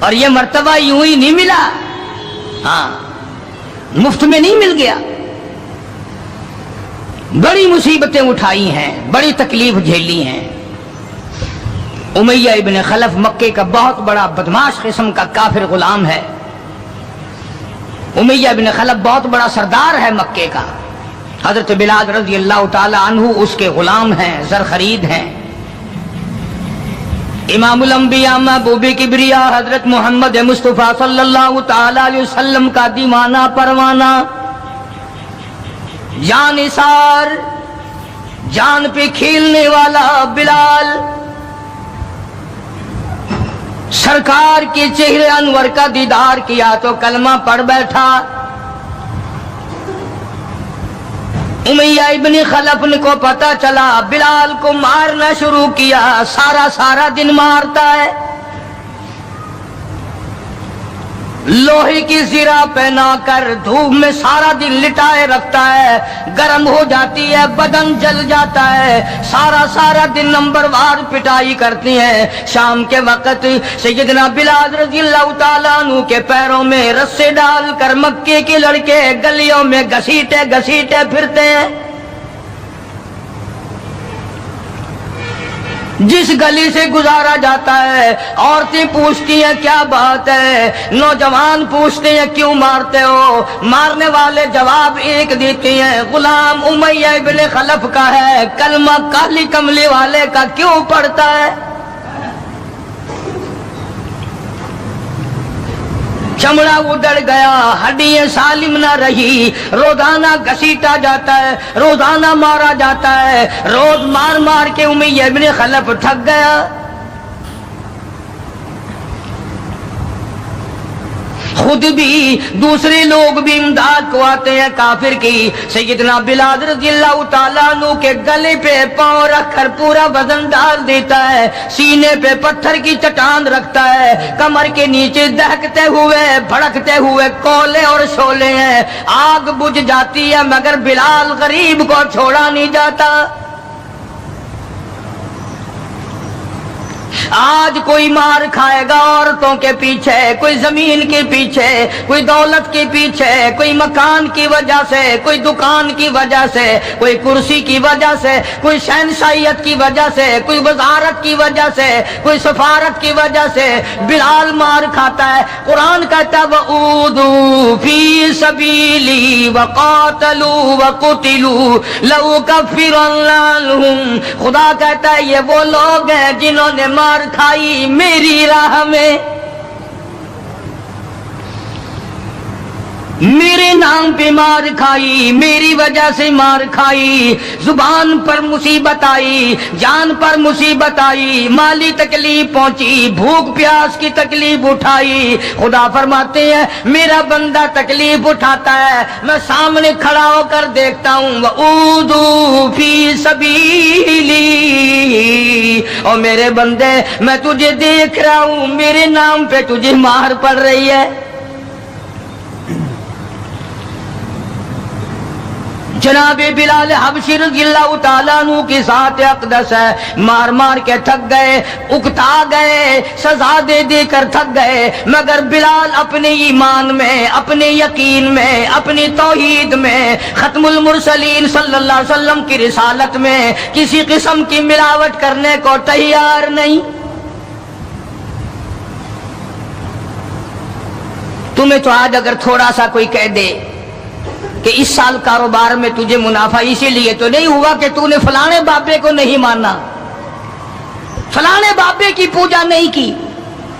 A: और ये मर्तबा यूं ही नहीं मिला, हाँ मुफ्त में नहीं मिल गया। बड़ी मुसीबतें उठाई हैं, बड़ी तकलीफ झेली हैं। उमैया इब्न खलफ मक्के का बहुत बड़ा बदमाश किस्म का काफिर गुलाम है। उमैया इब्न खलफ बहुत बड़ा सरदार है मक्के का। हजरत बिलाल रज़ियल्लाहु ताला अन्हु उसके गुलाम हैं, जर खरीद हैं। इमामुल अंबिया महबूब किबरिया हजरत मोहम्मद मुस्तफा सल्लल्लाहु ताला अलैहि वसल्लम का दीवाना परवाना, जान निसार, जान पे खेलने वाला बिलाल, सरकार के चेहरे अनवर का दीदार किया तो कलमा पढ़ बैठा। उमैया इब्न खलफ को पता चला, बिलाल को मारना शुरू किया, सारा दिन मारता है। लोहे की जीरा पहना कर धूप में सारा दिन लिटाए रखता है, गर्म हो जाती है, बदन जल जाता है, सारा दिन नंबरवार पिटाई करती है। शाम के वक्त सैयदना बिलाल रज़ियल्लाहु ताला अन्हु के पैरों में रस्से डालकर मक्के के लड़के गलियों में घसीटे घसीटे फिरते हैं। जिस गली से गुजारा जाता है औरतें पूछती हैं क्या बात है, नौजवान पूछते हैं क्यों मारते हो, मारने वाले जवाब एक देते हैं, गुलाम उमैया इब्न खलफ का है, कलमा काली कमली वाले का क्यों पड़ता है। चमड़ा उधड़ गया, हड्डियां सालिम ना रही, रोजाना घसीटा जाता है, रोजाना मारा जाता है, रोज मार मार के उमैया इब्न खलफ थक गया। खुद भी दूसरे लोग भी इमदाद को आते हैं काफिर की। सैयदना बिलाल रज़ियल्लाहु ताला अन्हु के गले पे पांव रखकर पूरा वजन डाल देता है, सीने पे पत्थर की चट्टान रखता है, कमर के नीचे दहकते हुए भड़कते हुए कोयले और शोले हैं। आग बुझ जाती है मगर बिलाल गरीब को छोड़ा नहीं जाता। आज कोई मार खाएगा औरतों के पीछे, कोई जमीन के पीछे, कोई दौलत के पीछे, कोई मकान की वजह से, कोई दुकान की वजह से, कोई कुर्सी की वजह से, कोई शहनशाहियत की वजह से, कोई वजारत की वजह से, कोई सफारत की वजह से बिलाल मार खाता है। कुरान कहता है वऊदू फी सबीली वक़ातलू वक़ुतिलू लौ कफ़िरन्ना अन्हुम। खुदा कहता है ये वो लोग हैं जिन्होंने मार खाई मेरी राह में, मेरे नाम पे मार खाई, मेरी वजह से मार खाई, जुबान पर मुसीबत आई, जान पर मुसीबत आई, माली तकलीफ पहुंची, भूख प्यास की तकलीफ उठाई। खुदा फरमाते हैं मेरा बंदा तकलीफ उठाता है, मैं सामने खड़ा होकर देखता हूं वऊदू फी सबीली, और मेरे बंदे मैं तुझे देख रहा हूं, मेरे नाम पे तुझे मार पड़ रही है। जनाबे बिलाल हबशी रज़ियल्लाहु ताला अन्हु की ज़ात अक़दस है, मार मार के थक गए, उकता गए, सजा दे दे कर थक गए, मगर बिलाल अपने ईमान में, अपने यकीन में, अपनी तौहीद में, खत्मुल मुरसलीन सल्लल्लाहु अलैहि वसल्लम की रिसालत में किसी किस्म की मिलावट करने को तैयार नहीं। तुम्हें तो आज अगर थोड़ा सा कोई कह दे कि इस साल कारोबार में तुझे मुनाफा इसीलिए तो नहीं हुआ कि तूने फलाने बाबे को नहीं माना, फलाने बाबे की पूजा नहीं की,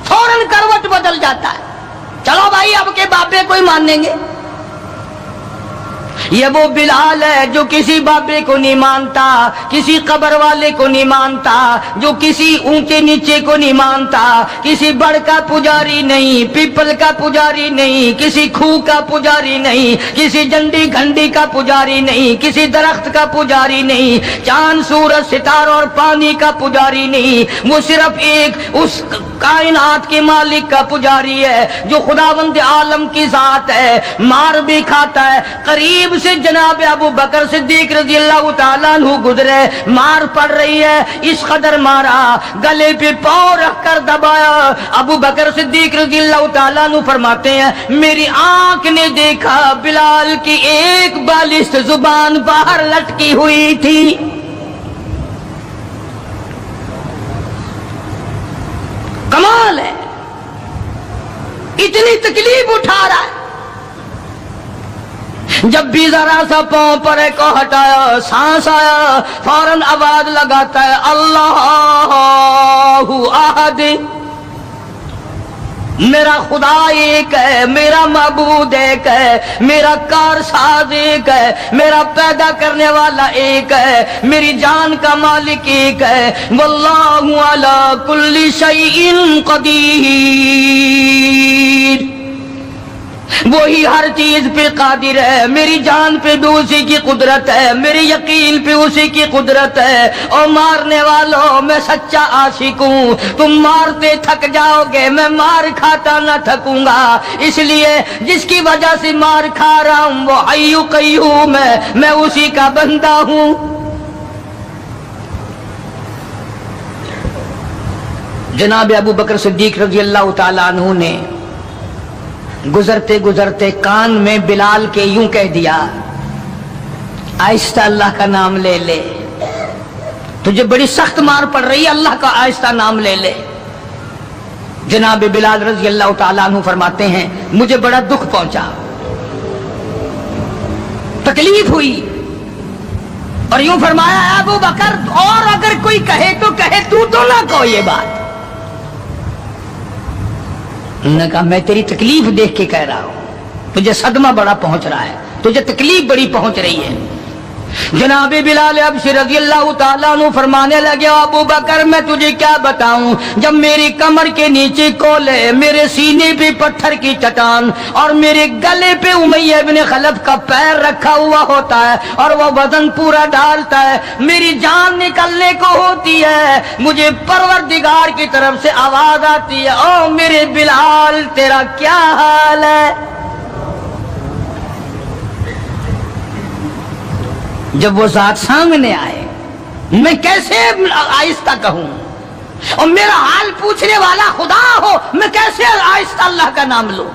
A: फौरन करवट बदल जाता है। चलो भाई अब के बाबे को ही मानेंगे। ये वो बिलाल है जो किसी बाबे को नहीं मानता, किसी कब्र वाले को नहीं मानता, जो किसी ऊंचे नीचे को नहीं मानता, किसी बड़ का पुजारी नहीं, पीपल का पुजारी नहीं, किसी खूह का पुजारी नहीं, किसी झंडी घंटी का पुजारी नहीं, किसी दरख्त का पुजारी नहीं, चांद सूरज सितारों और पानी का पुजारी नहीं। वो सिर्फ एक उस कायनात के मालिक का पुजारी है जो खुदावंद आलम की जात है। मार भी खाता है। करीब से जनाब अबू बकर सिद्दीक रज़ियल्लाहु ताला अन्हु गुजरे, मार पड़ रही है, इस कदर मारा, गले पे पांव रखकर दबाया। अबू बकर सिद्दीक रज़ियल्लाहु ताला अन्हु फरमाते हैं मेरी आंख ने देखा बिलाल की एक बालिश जुबान बाहर लटकी हुई थी। कमाल है, इतनी तकलीफ उठा रहा है। जब भी जरा सा पांव परे को हटाया, सांस आया, फौरन आवाज लगाता है अल्लाहु अहद, मेरा खुदा एक है, मेरा माबूद एक है, मेरा कारसाज एक है, मेरा पैदा करने वाला एक है, मेरी जान का मालिक एक है। वल्लाहु अला कुल्ली शैइन कदीर, وہی ہر چیز پہ قادر ہے، میری جان پہ بھی اسی کی قدرت ہے، میری یقین پہ اسی کی قدرت ہے۔ اور مارنے والوں میں سچا عاشق ہوں، تم مارتے تھک جاؤ گے، میں مار کھاتا نہ تھکوں گا، اس لیے جس کی وجہ سے مار کھا رہا ہوں وہ حی قیوم ہے، میں اسی کا بندہ ہوں۔ جناب ابو بکر صدیق رضی اللہ تعالیٰ عنہ نے گزرتے گزرتے کان میں بلال کے یوں کہہ دیا، آہستہ اللہ کا نام لے لے، تجھے بڑی سخت مار پڑ رہی ہے، اللہ کا آہستہ نام لے لے۔ جناب بلال رضی اللہ تعالیٰ عنہ فرماتے ہیں مجھے بڑا دکھ پہنچا، تکلیف ہوئی، اور یوں فرمایا ابو بکر اور اگر کوئی کہے تو کہے، تو نہ کہو یہ بات۔ انہوں نے کہا میں تیری تکلیف دیکھ کے کہہ رہا ہوں، تجھے صدمہ بڑا پہنچ رہا ہے، تجھے تکلیف بڑی پہنچ رہی ہے۔ جناب بلال حبشی رضی اللہ تعالیٰ عنہ فرمانے لگے ابو بکر میں تجھے کیا بتاؤں، جب میری کمر کے نیچے کولے، میرے سینے پہ پتھر کی چٹان اور میرے گلے پہ امیہ ابن خلف کا پیر رکھا ہوا ہوتا ہے اور وہ وزن پورا ڈالتا ہے، میری جان نکلنے کو ہوتی ہے، مجھے پروردگار کی طرف سے آواز آتی ہے او میرے بلال تیرا کیا حال ہے۔ جب وہ ذات سامنے آئے میں کیسے آہستہ کہوں، اور میرا حال پوچھنے والا خدا ہو میں کیسے آہستہ اللہ کا نام لوں۔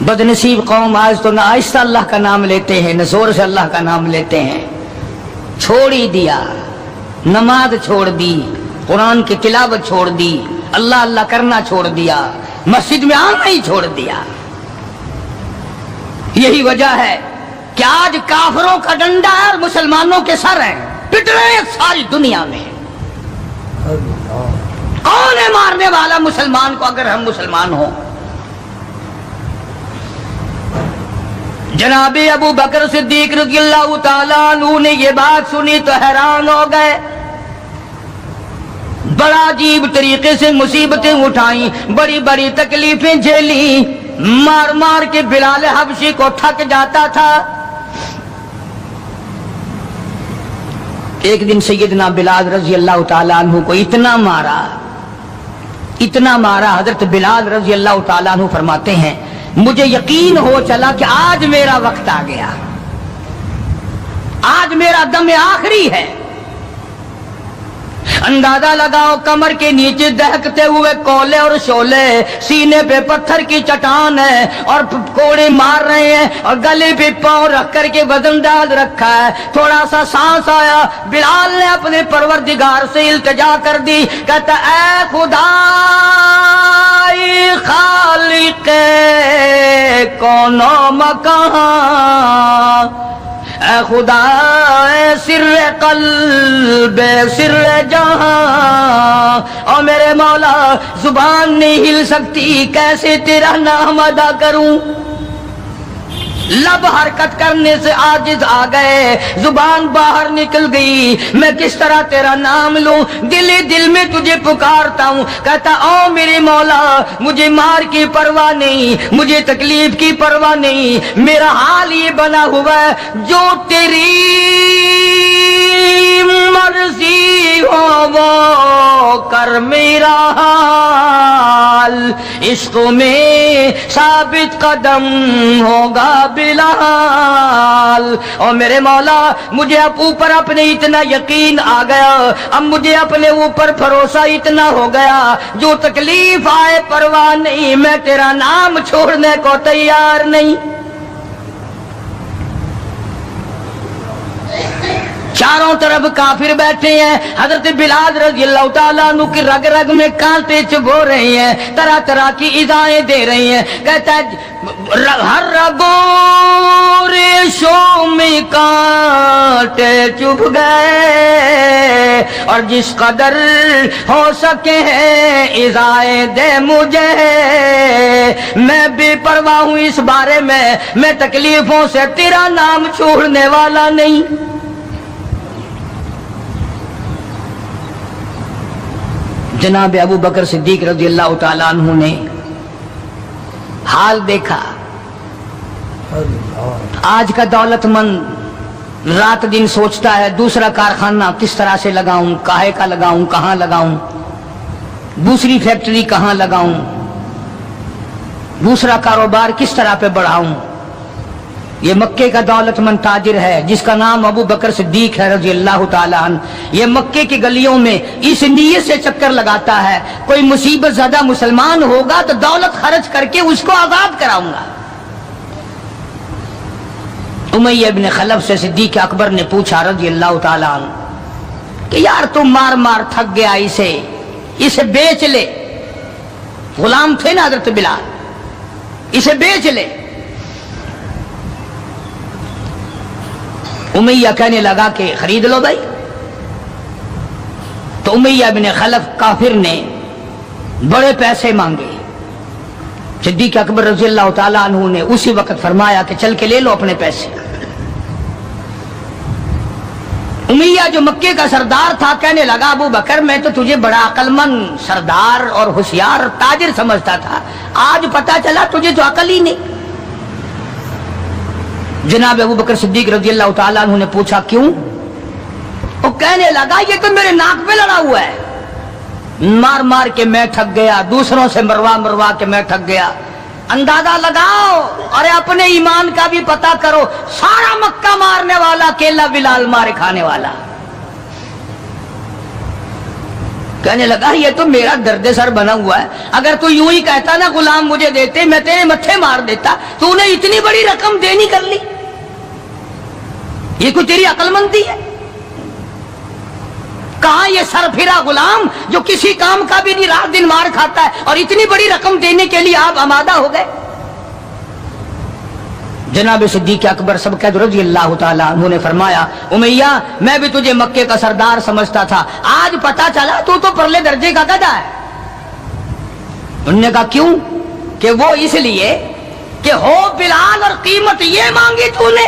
A: بدنصیب قوم آج تو نہ آہستہ اللہ کا نام لیتے ہیں نہ زور سے اللہ کا نام لیتے ہیں، چھوڑ ہی دیا، نماز چھوڑ دی، قرآن کی تلاوت چھوڑ دی، اللہ اللہ کرنا چھوڑ دیا، مسجد میں آنا ہی چھوڑ دیا۔ یہی وجہ ہے کہ آج کافروں کا ڈنڈا ہے اور مسلمانوں کے سر ہیں، پٹ رہے ہیں ساری دنیا میں۔ کون ہے مارنے والا مسلمان کو اگر ہم مسلمان ہوں؟ جناب ابو بکر صدیق رضی اللہ تعالیٰ عنہ نے یہ بات سنی تو حیران ہو گئے، بڑا عجیب طریقے سے مصیبتیں اٹھائیں، بڑی بڑی تکلیفیں جھیلیں، مار مار کے بلال حبشی کو تھک جاتا تھا۔ ایک دن سیدنا بلال رضی اللہ تعالیٰ عنہ کو اتنا مارا، حضرت بلال رضی اللہ تعالیٰ عنہ فرماتے ہیں مجھے یقین ہو چلا کہ آج میرا وقت آ گیا، آج میرا دم آخری ہے۔ اندازہ لگاؤ کمر کے نیچے دہکتے ہوئے کولے اور شولے، سینے پہ پتھر کی چٹان ہے اور کوڑے مار رہے ہیں اور گلے پہ پاؤں رکھ کر کے وزن ڈال رکھا ہے۔ تھوڑا سا سانس آیا، بلال نے اپنے پروردگار سے التجا کر دی، کہتا اے خدا خالق کون و مکان، اے خدا اے سر قلب سر جہاں، اور میرے مولا زبان نہیں ہل سکتی، کیسے تیرا نام ادا کروں، لب حرکت کرنے سے عاجز آ گئے، زبان باہر نکل گئی، میں کس طرح تیرا نام لوں، دل ہی دل میں تجھے پکارتا ہوں۔ کہتا او میرے مولا مجھے مار کی پرواہ نہیں، مجھے تکلیف کی پرواہ نہیں، میرا حال یہ بنا ہوا ہے جو تیری مرضی ہو وہ کر میرا حال، عشق میں ثابت قدم ہوگا بلال۔ اور میرے مولا مجھے اب اوپر اپنے اتنا یقین آ گیا، اب مجھے اپنے اوپر بھروسہ اتنا ہو گیا، جو تکلیف آئے پرواہ نہیں، میں تیرا نام چھوڑنے کو تیار نہیں۔ چاروں طرف کافر بیٹھے ہیں، حضرت بلال رضی اللہ تعالیٰ عنہ کی رگ رگ میں کانٹے چبھو رہے ہیں، طرح طرح کی ایذائیں دے رہی ہیں۔ کہتا ہے ہر رگوں ریشوں میں کانٹے چبھ گئے، اور جس قدر ہو سکے ہیں ایذائیں دے مجھے، میں بے پرواہ ہوں اس بارے میں تکلیفوں سے تیرا نام چھوڑنے والا نہیں۔ जनाब अबू बकर सिद्दीक रजी अल्लाह ताला अन्हु ने हाल देखा। आज का दौलतमंद रात दिन सोचता है दूसरा कारखाना किस तरह से लगाऊं, काहे का लगाऊं, कहां लगाऊं, दूसरी फैक्ट्री कहां लगाऊं, दूसरा कारोबार किस तरह पे बढ़ाऊं। ये मक्के का दौलतमंद ताजिर है जिसका नाम अबू बकर सिद्दीक है रजी अल्लाह ताला अन्हु। ये मक्के की गलियों में इस नीयत से चक्कर लगाता है कोई मुसीबत ज़्यादा मुसलमान होगा तो दौलत खर्च करके उसको आजाद कराऊंगा। उमैया इब्न खलफ से सिद्दीक अकबर ने पूछा रजी अल्लाह ताला अन्हु कि यार तुम मार मार थक गया, इसे बेच ले। गुलाम थे ना हजरत बिलाल, इसे बेच ले। उमैया कहने लगा कि खरीद लो भाई। तो उमैया बिन खलफ काफिर ने बड़े पैसे मांगे। सिद्दीक अकबर रज़ी अल्लाह ताला अन्हु ने उसी वक्त फरमाया कि चल के ले लो अपने पैसे। उमैया जो मक्के का सरदार था कहने लगा अबू बकर मैं तो तुझे बड़ा अक्लमंद सरदार और होशियार ताजिर समझता था, आज पता चला तुझे तो अकल ही नहीं। जनाब अबू बकर सिद्दीक रज़ी अल्लाह ताला अन्हु ने पूछा क्यों? वो कहने लगा ये तो मेरे नाक पे लड़ा हुआ है, मार मार के मैं थक गया, दूसरों से मरवा मरवा के मैं थक गया। अंदाजा लगाओ और अपने ईमान का भी पता करो, सारा मक्का मारने वाला अकेला बिलाल मारे खाने वाला। कहने लगा ये तो मेरा दर्द सर बना हुआ है, अगर तू यूं ही कहता ना गुलाम मुझे देते मैं तेरे मत्थे मार देता, तूने इतनी बड़ी रकम देनी कर ली, ये कोई तेरी अक्लमंदी है? कहां ये सरफिरा गुलाम जो किसी काम का भी नहीं, रात दिन मार खाता है और इतनी बड़ी रकम देने के लिए आप आमादा हो गए। जनाब सिद्दीक अकबर सब कह रज़ी अल्लाह ताला अन्हु ने फरमाया उमैया मैं भी तुझे मक्के का सरदार समझता था, आज पता चला तू तो परले दर्जे का गधा है। उन्होंने कहा क्यों? कि वो इसलिए कि हो बिलाल और कीमत ये मांगी तूने,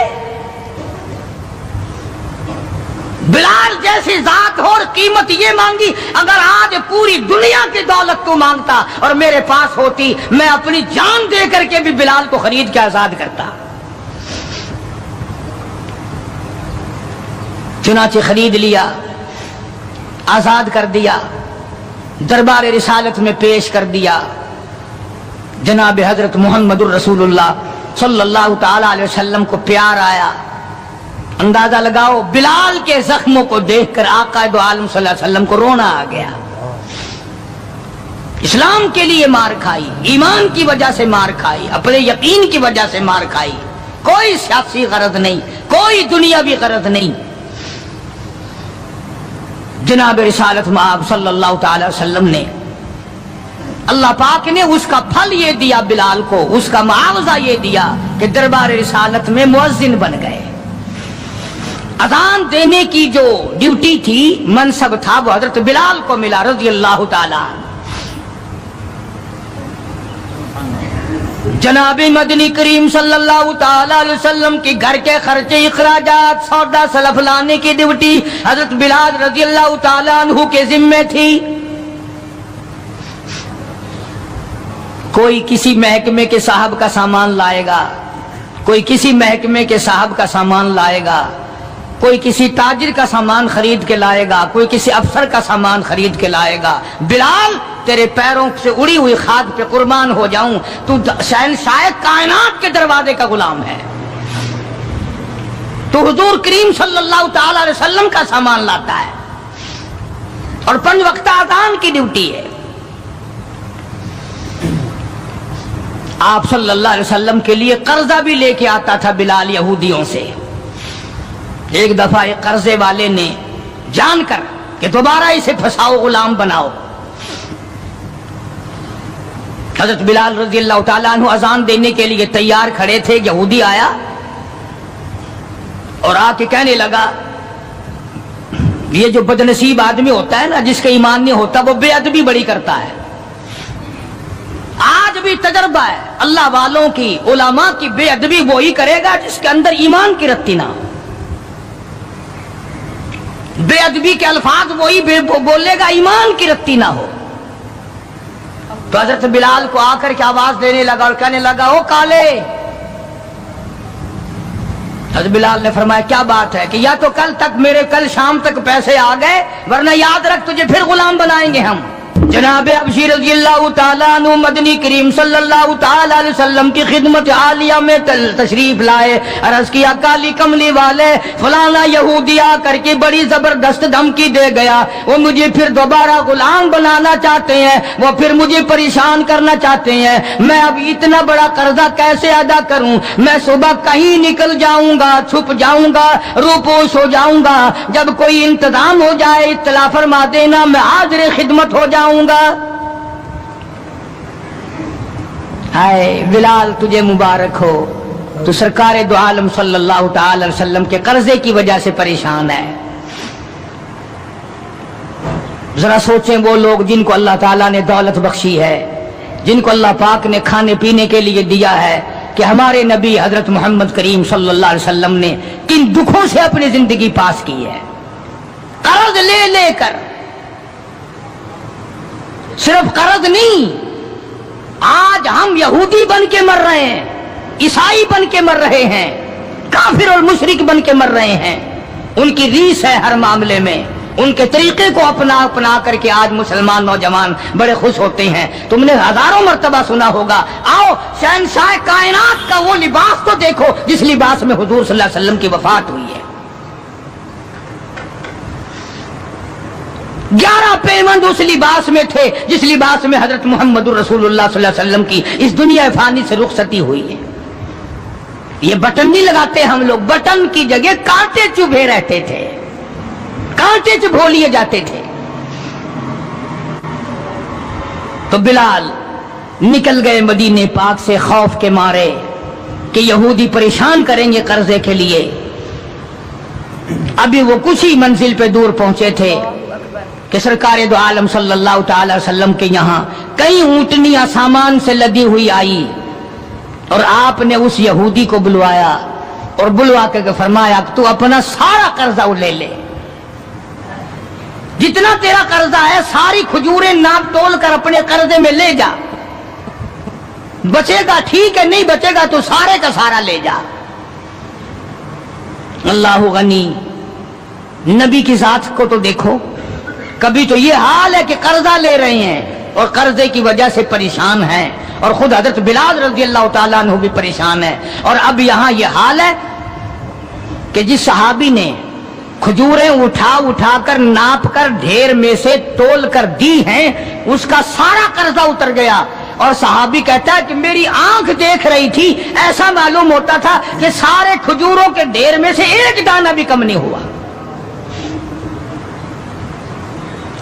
A: बिलाल जैसी जात हो और कीमत ये मांगी। अगर आज पूरी दुनिया की दौलत तू मांगता और मेरे पास होती, मैं अपनी जान दे करके भी बिलाल को खरीद के आजाद करता। चुनाचे खरीद लिया, आजाद कर दिया, दरबार रिसालत में पेश कर दिया। जनाब हजरत मोहम्मदुर रसूलुल्लाह सल्लल्लाहु ताला अलैहि वसल्लम को प्यार आया। अंदाजा लगाओ बिलाल के जख्मों को देखकर आका दो आलम सल्लल्लाहु अलैहि वसल्लम को रोना आ गया। इस्लाम के लिए मार खाई, ईमान की वजह से मार खाई, अपने यकीन की वजह से मार खाई, कोई सियासी गरज नहीं, कोई दुनियावी गरज नहीं। जनाब रिसालत मआब सल्लल्लाहु ताला अलैहि वसल्लम ने, अल्लाह पाक ने उसका फल ये दिया बिलाल को, उसका मुआवजा ये दिया कि दरबार रिसालत में मुअज्जिन बन गए। अजान देने की जो ड्यूटी थी, मनसब था, वो हजरत बिलाल को मिला रज़ी अल्लाह ताला। जनाब मदनी करीम सल्लल्लाहु ताला अलैहि वसल्लम के घर के खर्चे इखराजात सौदा सलफ लाने की ड्यूटी हजरत बिलाल रज़ी अल्लाह ताला अन्हु के जिम्मे थी। कोई किसी महकमे के साहब का सामान लाएगा, कोई किसी महकमे के साहब का सामान लाएगा, कोई किसी ताजिर का सामान खरीद के लाएगा, कोई किसी अफसर का सामान खरीद के लाएगा। बिलाल तेरे पैरों से उड़ी हुई खाद पे कुर्बान हो जाऊं, तू शहंशाह कायनात के दरवाजे का गुलाम है, तो हुजूर करीम सल्लल्लाहु ताला अलैहि वसल्लम का सामान लाता है और 5 वक्त अज़ान की ड्यूटी है। आप सल्लल्लाहु अलैहि वसल्लम के लिए कर्जा भी लेके आता था बिलाल यहूदियों से। एक दफा एक कर्जे वाले ने जानकर कि दोबारा इसे फंसाओ, गुलाम बनाओ, हजरत बिलाल रज़ी अल्लाह ताला अन्हु अजान देने के लिए तैयार खड़े थे। यहूदी आया और आके कहने लगा ये जो बदनसीब आदमी होता है ना, जिसका ईमान नहीं होता, वो बेअदबी बड़ी करता है। आज भी तजर्बा है अल्लाह वालों की, उलमा की, बेअदबी वही करेगा जिसके अंदर ईमान की रत्ती ना हो। बेअदबी के अल्फाज वही बोलेगा ईमान की रत्ती ना हो। तो हजरत बिलाल को आकर के आवाज देने लगा और कहने लगा, ओ काले। हजरत बिलाल ने फरमाया, क्या बात है? कि या तो कल शाम तक पैसे आ गए, वरना याद रख तुझे फिर गुलाम बनाएंगे हम। जनाब अबशीर रज़ियल्लाहु ताला अन्हु मदनी करीम सल्लल्लाहु ताला अलैहि वसल्लम की खिदमत आलिया में तशरीफ लाए। अर्ज किया, काली कमली वाले फलाना यहूदी आकर के बड़ी जबरदस्त धमकी दे गया, वो मुझे फिर दोबारा गुलाम बनाना चाहते हैं, वो फिर मुझे परेशान करना चाहते हैं। मैं अब इतना बड़ा कर्जा कैसे अदा करूं? मैं सुबह कहीं निकल जाऊंगा, छुप जाऊंगा, रूपोश हो जाऊंगा। जब कोई इंतजाम हो जाए इत्तला फरमा देना, मैं हाजिर खिदमत हो जाऊंगा। हाय बिलाल, तुझे मुबारक हो, तू सरकार दो आलम सल्लल्लाहु ताला अलैहि वसल्लम के कर्जे की वजह से परेशान है। जरा सोचें, वो लोग जिनको अल्लाह ताला ने दौलत बख्शी है, जिनको अल्लाह पाक ने खाने पीने के लिए दिया है, कि हमारे नबी हजरत मोहम्मद करीम सल्लल्लाहु अलैहि वसल्लम ने किन दुखों से अपनी जिंदगी पास की है। कर्ज ले लेकर, सिर्फ कर्ज नहीं, आज हम यहूदी बन के मर रहे हैं, ईसाई बन के मर रहे हैं, काफिर और मुशरिक बन के मर रहे हैं। उनकी रीस है हर मामले में, उनके तरीके को अपना करके आज मुसलमान नौजवान बड़े खुश होते हैं। तुमने हजारों मर्तबा सुना होगा, आओ शहंशाह कायनात का वो लिबास तो देखो जिस लिबास में हुजूर सल्लल्लाहु अलैहि वसल्लम की वफात हुई है। 11 पेमंद उस लिबास में थे जिस लिबास में हजरत मुहम्मदुर रसूलुल्लाह सल्लल्लाहु अलैहि वसल्लम की इस दुनिया फानी से रुखसती हुई है। ये बटन नहीं लगाते हम लोग, बटन की जगह कांटे चुभे रहते थे, कांटे चुभो लिए जाते थे। तो बिलाल निकल गए मदीने पाक से खौफ के मारे कि यहूदी परेशान kरेंगे कर्जे के लिए। अभी वो कुछ ही मंजिल पे दूर पहुंचे थे कि सरकार दो आलम सल्लल्लाहु ताला अलैहि वसल्लम के यहाँ कई ऊंटनियां सामान से लदी हुई आई और आपने उस यहूदी को बुलवाया और बुलवा के फरमाया, तू अपना सारा कर्जा ले ले, जितना तेरा कर्जा है सारी खजूरें नाप तोल कर अपने कर्जे में ले जा, बचेगा ठीक है, नहीं बचेगा तो सारे का सारा ले जा। अल्लाह गनी, नबी की जात को तो देखो, कभी तो ये हाल है कि कर्जा ले रहे हैं और कर्जे की वजह से परेशान हैं, और खुद हजरत बिलाल रज़ियल्लाहु ताला अन्हु भी परेशान है। और अब यहां ये हाल है कि जिस सहाबी ने खजूरें उठा कर नाप कर ढेर में से तोल कर दी हैं, उसका सारा कर्जा उतर गया। और सहाबी कहता है कि मेरी आंख देख रही थी, ऐसा मालूम होता था कि सारे खजूरों के ढेर में से एक दाना भी कम नहीं हुआ,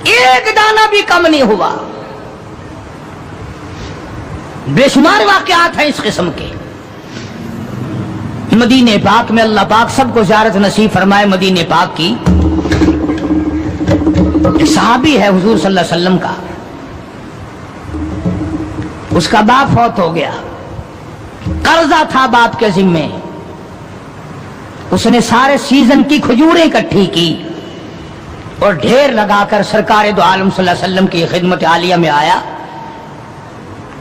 A: एक दाना भी कम नहीं हुआ। बेशुमार वाकयात हैं इस किस्म के। मदीने पाक में अल्लाह पाक सबको ज़ियारत नसीब फरमाए। मदीने पाक की सहाबी है हुजूर सल्लल्लाहु अलैहि वसल्लम का, उसका बाप फौत हो गया, कर्जा था बाप के जिम्मे, उसने सारे सीजन की खजूरें इकट्ठी की और ढेर लगाकर सरकार दो आलम सल्लल्लाहु अलैहि वसल्लम की खिदमत आलिया में आया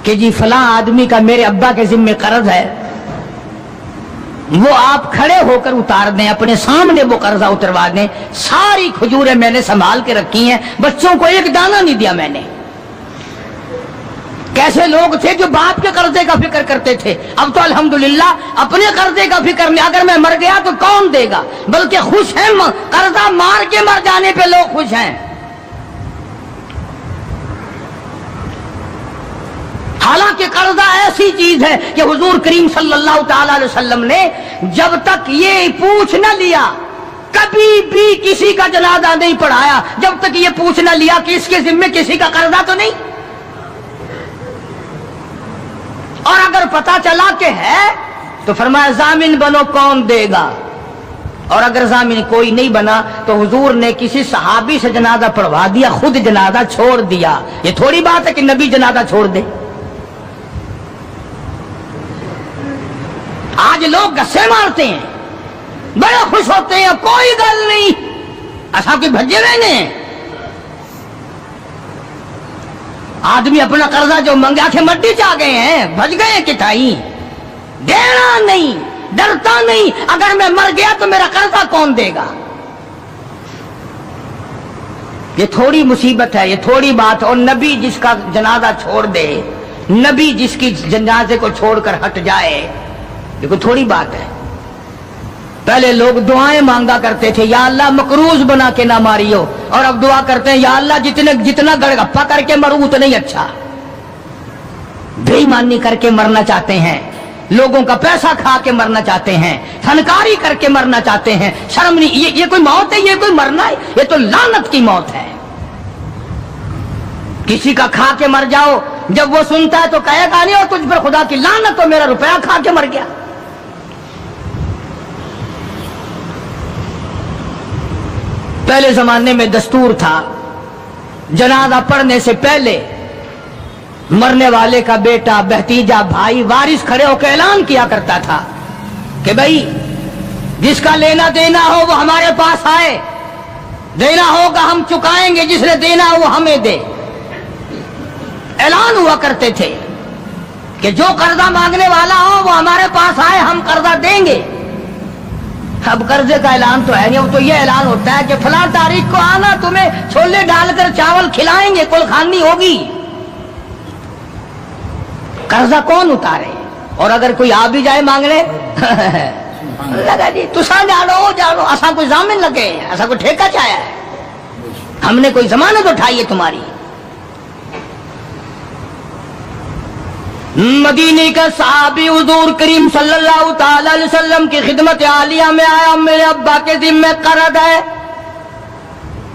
A: कि जी फलां आदमी का मेरे अब्बा के जिम्मे कर्ज है, वो आप खड़े होकर उतार दें, अपने सामने वो कर्जा उतरवा दें। सारी खजूरें मैंने संभाल के रखी हैं, बच्चों को एक दाना नहीं दिया मैंने। कैसे लोग थे जो बाप के कर्जे का फिक्र करते थे, अब तो अल्हम्दुलिल्लाह अपने कर्जे का फिक्र नहीं, अगर मैं मर गया तो कौन देगा, बल्कि खुश हैं, कर्जा मार के मर जाने पे लोग खुश हैं। हालांकि कर्जा ऐसी चीज है कि हुजूर करीम सल्लल्लाहु ताला अलैहि वसल्लम ने जब तक ये पूछ न लिया, कभी भी किसी का जनाजा नहीं पढ़ाया जब तक ये पूछ न लिया कि इसके जिम्मे किसी का कर्जा तो नहीं। और अगर पता चला कि है तो फरमाया जामिन बनो, कौन देगा। और अगर जामिन कोई नहीं बना तो हुजूर ने किसी सहाबी से जनाजा पढ़वा दिया, खुद जनाजा छोड़ दिया। ये थोड़ी बात है कि नबी जनाजा छोड़ दे। आज लोग गस्से मारते हैं, बड़े खुश होते हैं, कोई गल नहीं, असा कोई भजे हुए ने। आदमी अपना कर्जा जो मंगा के मट्टी जा गए हैं, भज गए कि ताई देना नहीं, डरता नहीं, अगर मैं मर गया तो मेरा कर्जा कौन देगा। ये थोड़ी मुसीबत है, ये थोड़ी बात। और नबी जिसका जनाजा छोड़ दे, नबी जिसकी जनाजे को छोड़कर हट जाए, ये कोई थोड़ी बात है। पहले लोग दुआएं मांगा करते थे, या अल्लाह मकरूज बना के ना मारियो, और अब दुआ करते हैं या अल्लाह जितना गड़गप्पा करके मरूं उतना ही अच्छा। बेईमानी करके मरना चाहते हैं, लोगों का पैसा खा के मरना चाहते हैं, फनकारी करके मरना चाहते हैं। शर्म नहीं, ये कोई मौत है, ये कोई मरना है, ये तो लानत की मौत है। किसी का खा के मर जाओ, जब वो सुनता है तो कहेगा नहीं और तुझ पर खुदा की लानत हो, मेरा रुपया खा के मर गया। पहले जमाने में दस्तूर था, जनाजा पढ़ने से पहले मरने वाले का बेटा, भतीजा, भाई, वारिस खड़े होकर ऐलान किया करता था कि भाई जिसका लेना देना हो वो हमारे पास आए, देना होगा हम चुकाएंगे, जिसने देना हो वो हमें दे। ऐलान हुआ करते थे कि जो कर्जा मांगने वाला हो वो हमारे पास आए, हम कर्जा देंगे। अब कर्जे का ऐलान तो है नहीं, वो तो ये ऐलान होता है कि फलां तारीख को आना, तुम्हें छोले डालकर चावल खिलाएंगे, कुलखानी होगी। कर्जा कौन उतारे? और अगर कोई आ भी जाए मांगने लगा जी तुसा जानो असा कोई जामिन लगे, ऐसा कोई ठेका चाया है, हमने कोई जमानत उठाई है तुम्हारी। मदीने का सहाबी हुजूर करीम सल्लल्लाहु ताला अलैहि वसल्लम की खिदमत आलिया में आया, मेरे अब्बा के जिम्मे कर्ज है,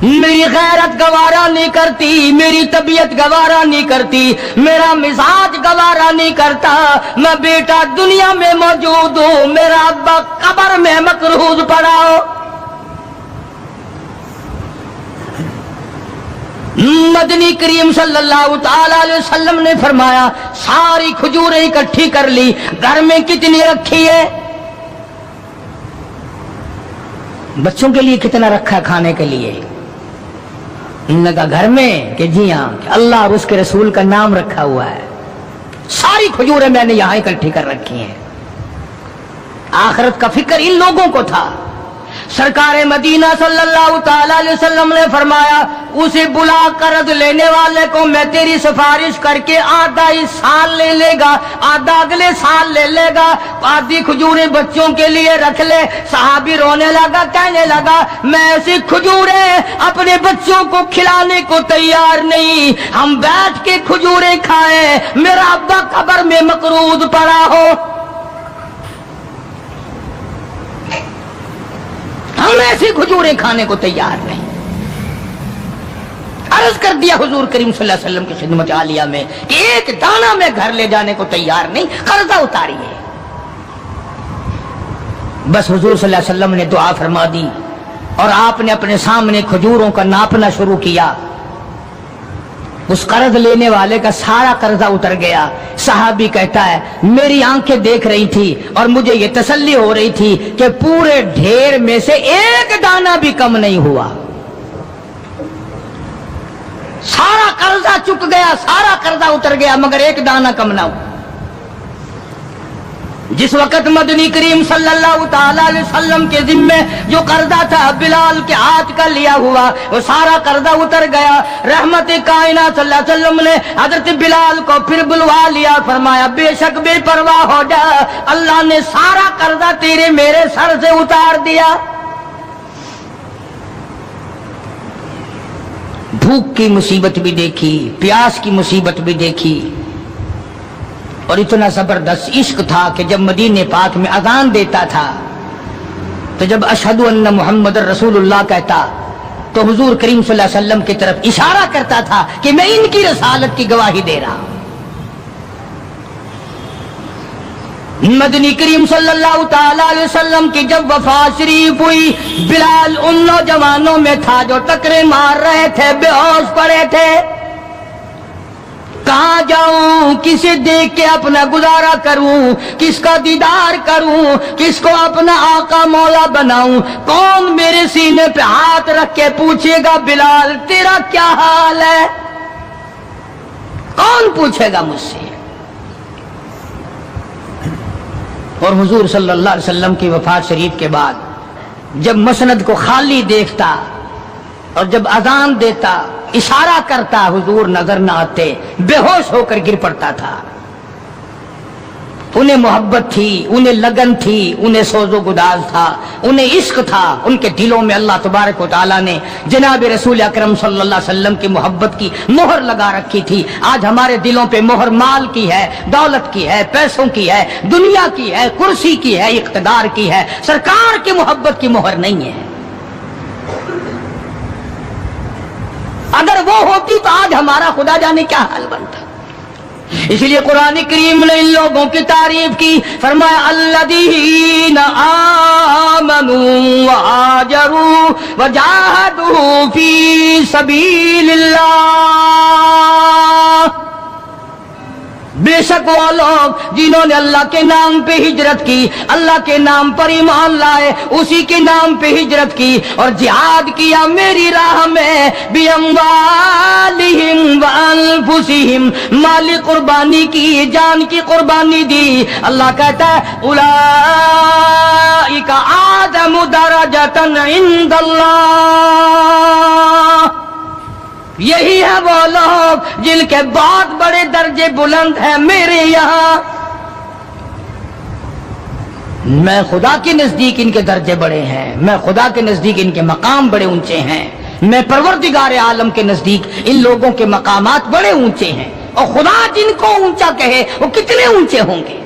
A: मेरी गैरत गवारा नहीं करती, मेरी तबीयत गवारा नहीं करती, मेरा मिजाज गवारा नहीं करता, मैं बेटा दुनिया में मौजूद हूं, मेरा अब्बा कब्र में मकरूज पड़ा हो। मदनी करीम सल्लल्लाहु ताला अलैहि वसल्लम ने फरमाया, सारी खजूरें इकट्ठी कर ली, घर में कितनी रखी है? बच्चों के लिए कितना रखा है खाने के लिए? इन्होंने कहा घर में, कि जी हाँ, अल्लाह और उसके रसूल का नाम रखा हुआ है, सारी खजूरें मैंने यहां इकट्ठी कर रखी हैं। आखिरत का फिक्र इन लोगों को था। सरकारे मदीना सल्लल्लाहु ताला अलैहि वसल्लम ने फरमाया, उसे बुला कर्ज लेने वाले को मैं तेरी सिफारिश करके आधा इस साल ले लेगा, आधा अगले साल ले लेगा, आधी खजूरें बच्चों के लिए रख ले। सहाबी रोने लगा, कहने लगा, मैं ऐसी खजूरें अपने बच्चों को खिलाने को तैयार नहीं, हम बैठ के खजूरें खाएं, मेरा अब्बा कब्र में मकरूज पड़ा हो। हम ऐसी खजूरें खाने को तैयार नहीं। अर्ज कर दिया हुजूर करीम सल्लल्लाहु अलैहि वसल्लम की खिदमत आलिया में कि एक दाना में घर ले जाने को तैयार नहीं, कर्जा उतारिए। बस हुजूर सल्लल्लाहु अलैहि वसल्लम ने दुआ फरमा दी और आपने अपने सामने खजूरों का नापना शुरू किया। उस कर्ज लेने वाले का सारा कर्जा उतर गया। सहाबी कहता है, मेरी आंखें देख रही थी और मुझे ये तसल्ली हो रही थी कि पूरे ढेर में से एक दाना भी कम नहीं हुआ। सारा कर्जा चुक गया, सारा कर्जा उतर गया, मगर एक दाना कम ना हुआ। जिस वक्त मदनी करीम सल्लल्लाहु ताला अलैहि वसल्लम के जिम्मे जो कर्जा था बिलाल के हाथ का लिया हुआ, वो सारा कर्जा उतर गया। रहमत कायनात सल्लल्लाहु अलैहि वसल्लम ने हजरत बिलाल को फिर बुलवा लिया, फरमाया, बेशक बेपरवाह हो जा, अल्लाह ने सारा कर्जा तेरे मेरे सर से उतार दिया। भूख की मुसीबत भी देखी, प्यास की मुसीबत भी देखी, और इतना जबरदस्त इश्क था कि जब मदीने पाक में अजान देता था तो जब अशहदु अन्ना मुहम्मद रसूलुल्लाह कहता तो हुजूर करीम सल्लल्लाहु अलैहि वसल्लम की तरफ इशारा करता था कि मैं इनकी रसालत की गवाही दे रहा हूं। मदनी करीम सल्लल्लाहु ताला अलैहि वसल्लम की जब वफात शरीफ हुई, बिलाल उन नौजवानों में था जो टकरे मार रहे थे, बेहोश पड़े थे। कहां जाऊं, किसे देख के अपना गुजारा करूं, किसका दीदार करूं, किसको अपना आका मौला बनाऊं, कौन मेरे सीने पे हाथ रख के पूछेगा, बिलाल तेरा क्या हाल है? कौन पूछेगा मुझसे। और हुजूर सल्लल्लाहु अलैहि वसल्लम की वफात शरीफ के बाद जब मसनद को खाली देखता और जब अजान देता, इशारा करता, हुजूर नजर न आते, बेहोश होकर गिर पड़ता था। उन्हें मोहब्बत थी, उन्हें लगन थी, उन्हें सोजो गुदाज था, उन्हें इश्क था। उनके दिलों में अल्लाह तबारक व तआला ने जनाब रसूल अकरम सल्लल्लाहु अलैहि वसल्लम की मोहब्बत की मोहर लगा रखी थी। आज हमारे दिलों पे मोहर माल की है, दौलत की है, पैसों की है, दुनिया की है, कुर्सी की है, इख्तिदार की है, सरकार की मोहब्बत की मोहर नहीं है। अगर वो होती तो आज हमारा खुदा जाने क्या हाल बनता। इसलिए कुरान करीम ने इन लोगों की तारीफ की, फरमाया अल्लज़ीना आमनू व हाजरू व जाहदू फी सबीलिल्लाह। बेशक वो लोग जिन्होंने अल्लाह के नाम पे हिजरत की, अल्लाह के नाम पर ईमान लाए, उसी के नाम पे हिजरत की और जिहाद किया मेरी राह में, बिअम्वालिहिम व अनफुसिहिम, माली कुर्बानी की, जान की कुर्बानी दी। अल्लाह कहता है उलाइका आदमु दरजतन इंदल्लाह। यही है वो लोग जिनके बहुत बड़े दर्जे बुलंद हैं मेरे यहाँ। मैं खुदा के नजदीक इनके दर्जे बड़े हैं, मैं खुदा के नजदीक इनके मकाम बड़े ऊंचे हैं, मैं परवरदिगार आलम के नजदीक इन लोगों के मकामात बड़े ऊंचे हैं। और खुदा जिनको ऊंचा कहे वो कितने ऊंचे होंगे।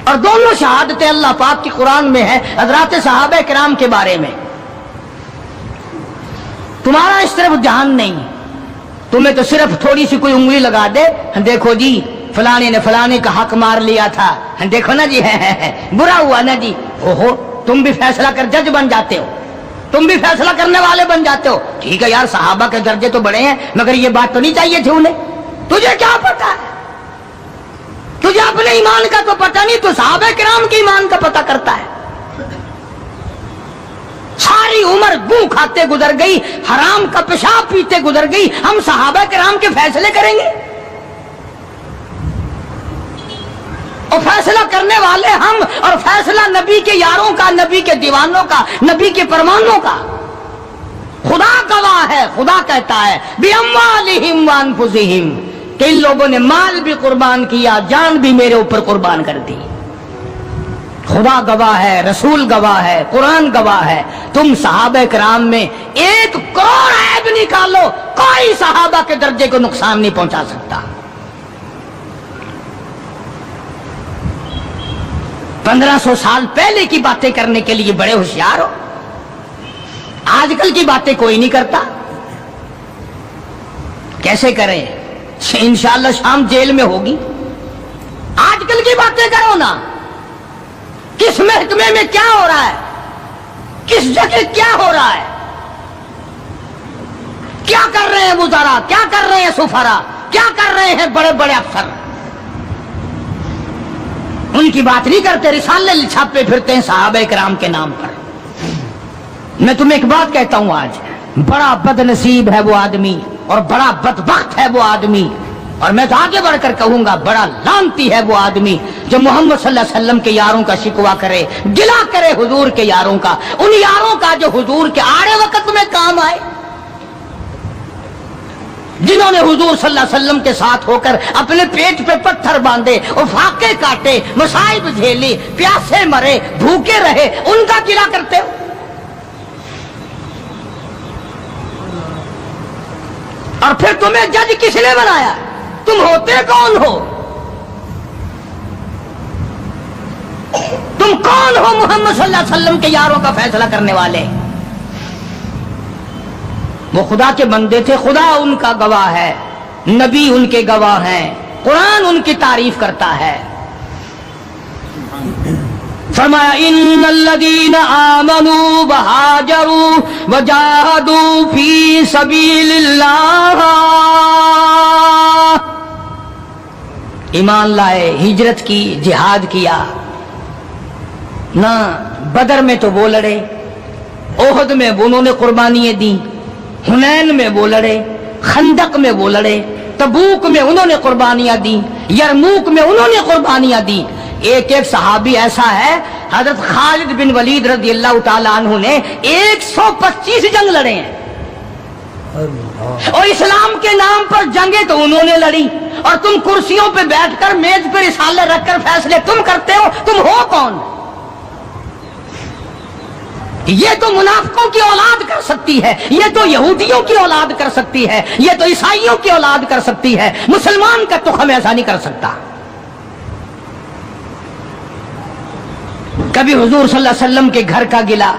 A: और दोनों शहादतें अल्लाह पाक की कुरान में है हजरात सहाबा किराम के बारे में। तुम्हारा इस तरफ ध्यान नहीं, तुम्हें तो सिर्फ थोड़ी सी कोई उंगली लगा दे, देखो जी फलाने ने फलाने का हक मार लिया था, देखो ना जी है बुरा हुआ ना जी। ओहो, तुम भी फैसला कर जज बन जाते हो, तुम भी फैसला करने वाले बन जाते हो। ठीक है यार, सहाबा के दर्जे तो बड़े हैं, मगर ये बात तो नहीं चाहिए थी उन्हें। तुझे क्या पता है, तुझे अपने ईमान का तो पता नहीं, तो सहाबा किराम के ईमान का पता करता है। सारी उम्र गू खाते गुजर गई, हराम का पेशाब पीते गुजर गई, हम सहाबा किराम के फैसले करेंगे? और फैसला करने वाले हम, और फैसला नबी के यारों का, नबी के दीवानों का, नबी के परमानों का। खुदा गवाह है, खुदा कहता है बिअम्वालिहिम व अनफुसिहिम, कि इन लोगों ने माल भी कुर्बान किया, जान भी मेरे ऊपर कुर्बान कर दी। खुदा गवाह है, रसूल गवाह है, कुरान गवाह है। तुम सहाबा किराम में 1 करोड़ ऐब निकालो, कोई सहाबा के दर्जे को नुकसान नहीं पहुंचा सकता। 1500 साल पहले की बातें करने के लिए बड़े होशियार हो, आजकल की बातें कोई नहीं करता। कैसे करें? इंशाअल्लाह शाम जेल में होगी। आजकल की बातें करो ना, किस महकमे में क्या हो रहा है, किस जगह क्या हो रहा है, क्या कर रहे हैं वुज़रा, क्या कर रहे हैं सुफरा, क्या कर रहे हैं बड़े बड़े अफसर। उनकी बात नहीं करते, रिसाले छापे फिरते हैं सहाबा किराम के नाम पर। मैं तुम्हें एक बात कहता हूं, आज बड़ा बदनसीब है वो आदमी और बड़ा बदबख्त है वो आदमी, और मैं तो आगे बढ़कर कहूंगा बड़ा लानती है वो आदमी जो मोहम्मद सल्लल्लाहु अलैहि वसल्लम के यारों का शिकवा करे, गिला करे हुजूर के यारों का, उन यारों का जो हुजूर के आड़े वक्त में काम आए, जिन्होंने हुजूर सल्लल्लाहु अलैहि वसल्लम के साथ होकर अपने पेट पे पत्थर बांधे और फाके काटे, मसाइब झेली, प्यासे मरे, भूखे रहे, उनका गिला करते हो। और फिर तुम्हें जज किसने बनाया? तुम होते कौन हो? तुम कौन हो मोहम्मद सल्लल्लाहु अलैहि वसल्लम के यारों का फैसला करने वाले? वो खुदा के बंदे थे, खुदा उनका गवाह है, नबी उनके गवाह हैं, कुरान उनकी तारीफ करता है। फरमाया इन्नल्लज़ीना आमनू व हाजरू व जाहदू फी सबीलिल्लाह, ईमान लाए, हिजरत की, जिहाद किया ना। बदर में तो वो लड़े, ओहद में उन्होंने कुर्बानियां दी, हुनैन में वो लड़े, खंदक में वो लड़े, तबूक में उन्होंने कुर्बानियां दी, यरमूक में उन्होंने कुर्बानियां दी। एक एक सहाबी ऐसा है, हजरत खालिद बिन वलीद रज़ी अल्लाह ताला अन्हु ने 125 जंग लड़े हैं, और इस्लाम के नाम पर जंगे तो उन्होंने लड़ी, और तुम कुर्सियों पे बैठकर मेज पर रिसाले रखकर फैसले तुम करते हो। तुम हो कौन? ये तो मुनाफिकों की औलाद कर सकती है, ये तो यहूदियों की औलाद कर सकती है, ये तो ईसाइयों की औलाद कर सकती है, मुसलमान का तुखम ऐसा नहीं कर सकता। कभी हुजूर सल्लल्लाहु अलैहि वसल्लम के घर का गिला,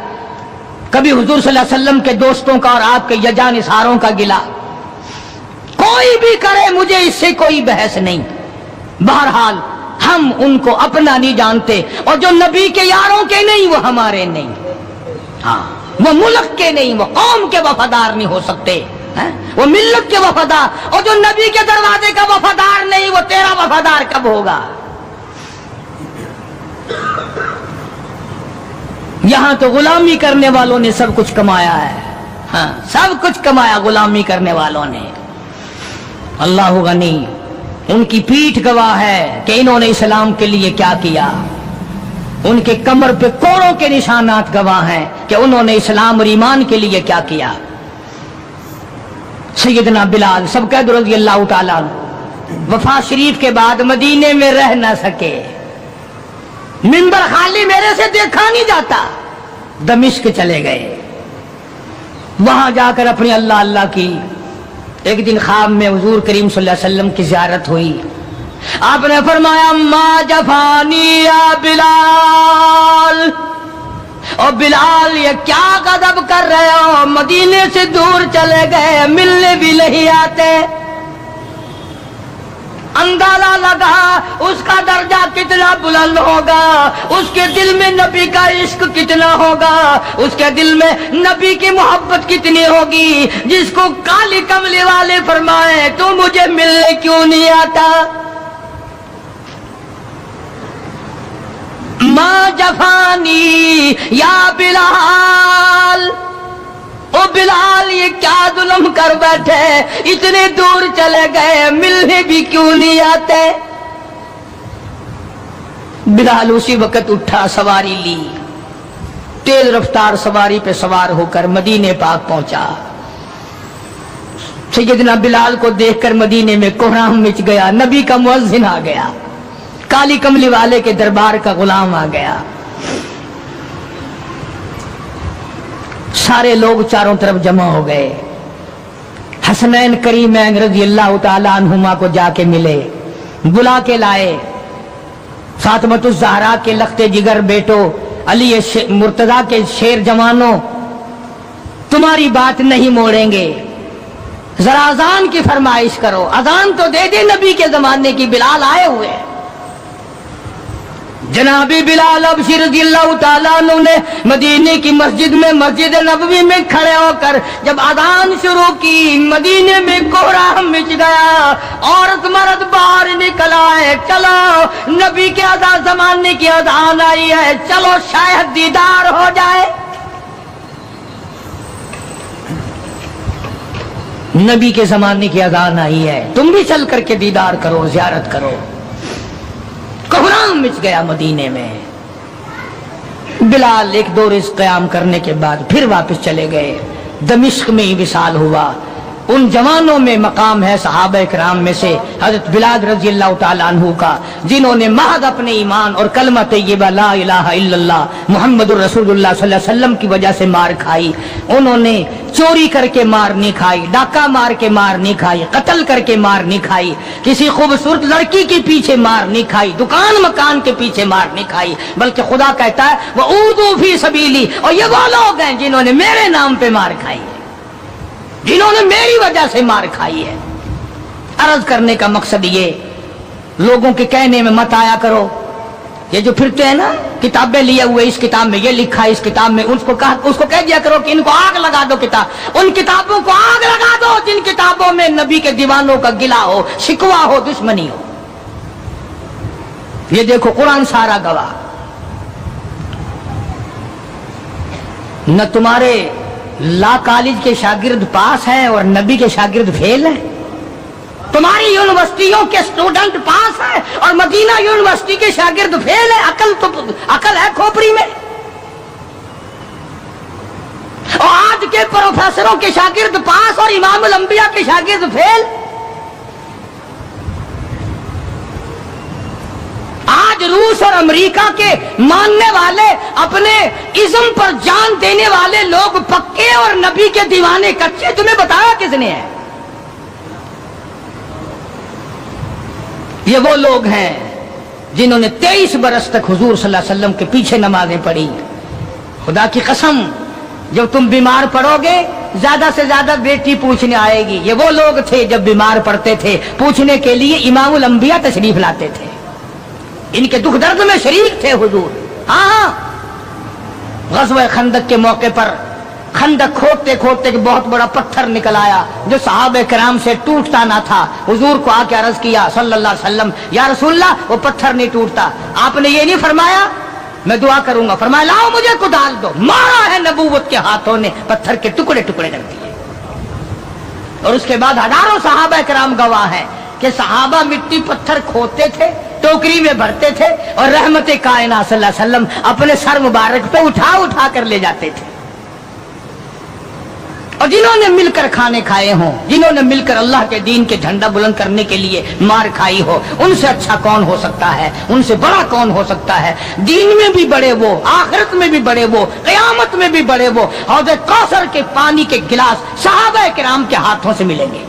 A: कभी हुजूर सल्लल्लाहु अलैहि वसल्लम के दोस्तों का और आपके यजा निसारों का गिला, कोई भी करे, मुझे इससे कोई बहस नहीं। बहरहाल हम उनको अपना नहीं जानते, और जो नबी के यारों के नहीं वो हमारे नहीं। हाँ, वो मुल्क के नहीं, वो कौम के वफादार नहीं हो सकते हैं? वो मिल्लत के वफादार, और जो नबी के दरवाजे का वफादार नहीं, वो तेरा वफादार कब होगा? यहां तो गुलामी करने वालों ने सब कुछ कमाया है। हाँ, सब कुछ कमाया गुलामी करने वालों ने। अल्लाह गनी, उनकी पीठ गवाह है कि इन्होंने इस्लाम के लिए क्या किया। उनके कमर पे कोड़ों के निशानात गवाह हैं कि उन्होंने इस्लाम और ईमान के लिए क्या किया। सैयदना बिलाल सब कह रज़ी अल्लाह ताला वफा शरीफ के बाद मदीने में रह ना सके, मिंबर खाली मेरे से देखा नहीं जाता, दमिश्क चले गए। वहां जाकर अपनी अल्लाह अल्लाह की। एक दिन ख्वाब में हुजूर करीम सल्लल्लाहु अलैहि वसल्लम की ज़ियारत हुई। आपने फरमाया, मा जफानी या बिलाल, और बिलाल ये क्या गदब कर रहे हो, मदीने से दूर चले गए, मिलने भी नहीं आते। अंदाजा लगा उसका दर्जा कितना बुलंद होगा, उसके दिल में नबी का इश्क कितना होगा, उसके दिल में नबी की मोहब्बत कितनी होगी, जिसको काली कमली वाले फरमाए तू मुझे मिलने क्यों नहीं आता। माँ जफानी या बिलाल, ओ बिलाल ये क्या जुल्म कर बैठे, इतने दूर चले गए, मिलने भी क्यों नहीं आते। बिलाल उसी वक्त उठा, सवारी ली, तेज रफ्तार सवारी पे सवार होकर मदीने पाक पहुंचा। सैयदना बिलाल को देखकर मदीने में कोहराम मच गया। नबी का मुअज्जिन आ गया, काली कमली वाले के दरबार का गुलाम आ गया। सारे लोग चारों तरफ जमा हो गए। हसनैन करीमैन रज़ी अल्लाह ताला अन्हुमा को जाके मिले, बुला के लाए। फातिमा ज़हरा के लख्ते जिगर बेटो, अली मुर्तजा के शेर जवानों, तुम्हारी बात नहीं मोड़ेंगे, जरा अजान की फरमाइश करो, अजान तो दे दे, नबी के जमाने की बिलाल आए हुए। जनाबी बिलाल अबशी रज़ियल्लाहु ताला अन्हु ने मदीने की मस्जिद में, मस्जिद नबवी में खड़े होकर जब अजान शुरू की, मदीने में कोहराम मच गया। औरत मर्द बाहर निकल आए, चलो नबी के अजान जमाने की अजान आई है, चलो शायद दीदार हो जाए। नबी के जमाने की अजान आई है, तुम भी चल करके दीदार करो, जियारत करो। कोहराम मच गया मदीने में। बिलाल एक दो रोज क़याम करने के बाद फिर वापस चले गए। दमिश्क में ही विसाल हुआ। उन जवानों में मकाम है सहाबा इकराम में से हजरत बिलाल रज़ी अल्लाह ताला अन्हु का, जिन्होंने महज अपने ईमान और कलमा तय्यबा ला इलाहा इल्लल्लाह मुहम्मदुर रसूलुल्लाह सल्लल्लाहु अलैहि वसल्लम की वजह से मार खाई। उन्होंने चोरी करके मार नहीं खाई, डाका मार के मार नहीं खाई, कत्ल करके मार नहीं खाई, किसी खूबसूरत लड़की के पीछे मार नहीं खाई, दुकान मकान के पीछे मार नहीं खाई, बल्कि खुदा कहता है वो ऊदू फी सबीली, और ये वो लोग हैं जिन्होंने मेरे नाम पे मार खाई है, जिन्होंने मेरी वजह से मार खाई है। अर्ज करने का मकसद ये, लोगों के कहने में मत आया करो। ये जो फिरते हैं ना किताबें लिए हुए, इस किताब में ये लिखा है, इस किताब में, उसको कह दिया करो कि इनको आग लगा दो, किताब उन किताबों को आग लगा दो जिन किताबों में नबी के दीवानों का गिला हो, शिकवा हो, दुश्मनी हो। ये देखो कुरान सारा गवाह। न तुम्हारे ला कॉलेज के शागिर्द पास हैं और नबी के शागिर्द फेल हैं, तुम्हारी यूनिवर्सिटियों के स्टूडेंट पास है और मदीना यूनिवर्सिटी के शागिर्द फेल है। अकल है खोपड़ी में। और आज के प्रोफेसरों के शागिर्द पास और इमामुल अंबिया के शागिर्द फेल। आज रूस और अमेरिका के मानने वाले, अपने इज्म पर जान देने वाले लोग पक्के और नबी के दीवाने कच्चे। तुम्हें बताया किसने है? ये वो लोग हैं जिन्होंने 23 बरस तक हुजूर सल्लल्लाहु अलैहि वसल्लम के पीछे नमाजें पढ़ी। खुदा की कसम, जब तुम बीमार पड़ोगे ज्यादा से ज्यादा बेटी पूछने आएगी। ये वो लोग थे जब बीमार पड़ते थे पूछने के लिए इमामुल अंबिया तशरीफ लाते थे। इनके दुख दर्द में शरीक थे हुजूर। हाँ, ग़ज़वा खंदक के मौके पर खंदक खोदते खोदते कि बहुत बड़ा पत्थर निकल आया जो सहाबे किराम से टूटता ना था। हुजूर को आके अर्ज किया सल्लल्लाहु अलैहि वसल्लम, या रसूलल्लाह वो पत्थर नहीं टूटता। आपने ये नहीं फरमाया मैं दुआ करूंगा, फरमाया लाओ मुझे कुदाल दो। मारा है नबूवत के हाथों ने, पत्थर के टुकड़े टुकड़े कर दिए। और उसके बाद हजारों सहाबा किराम गवाह हैं कि सहाबा मिट्टी पत्थर खोदते थे, टोकरी में भरते थे और रहमत कायनात सल्लल्लाहु अलैहि वसल्लम अपने सर मुबारक पे उठा उठा कर ले जाते थे। और जिन्होंने मिलकर खाने खाए हों, जिन्होंने मिलकर अल्लाह के दीन के झंडा बुलंद करने के लिए मार खाई हो, उनसे अच्छा कौन हो सकता है? उनसे बड़ा कौन हो सकता है? दीन में भी बड़े वो, आखिरत में भी बड़े वो, क़यामत में भी बड़े वो। हौज़ कौसर के पानी के गिलास सहाबा किराम के हाथों से मिलेंगे।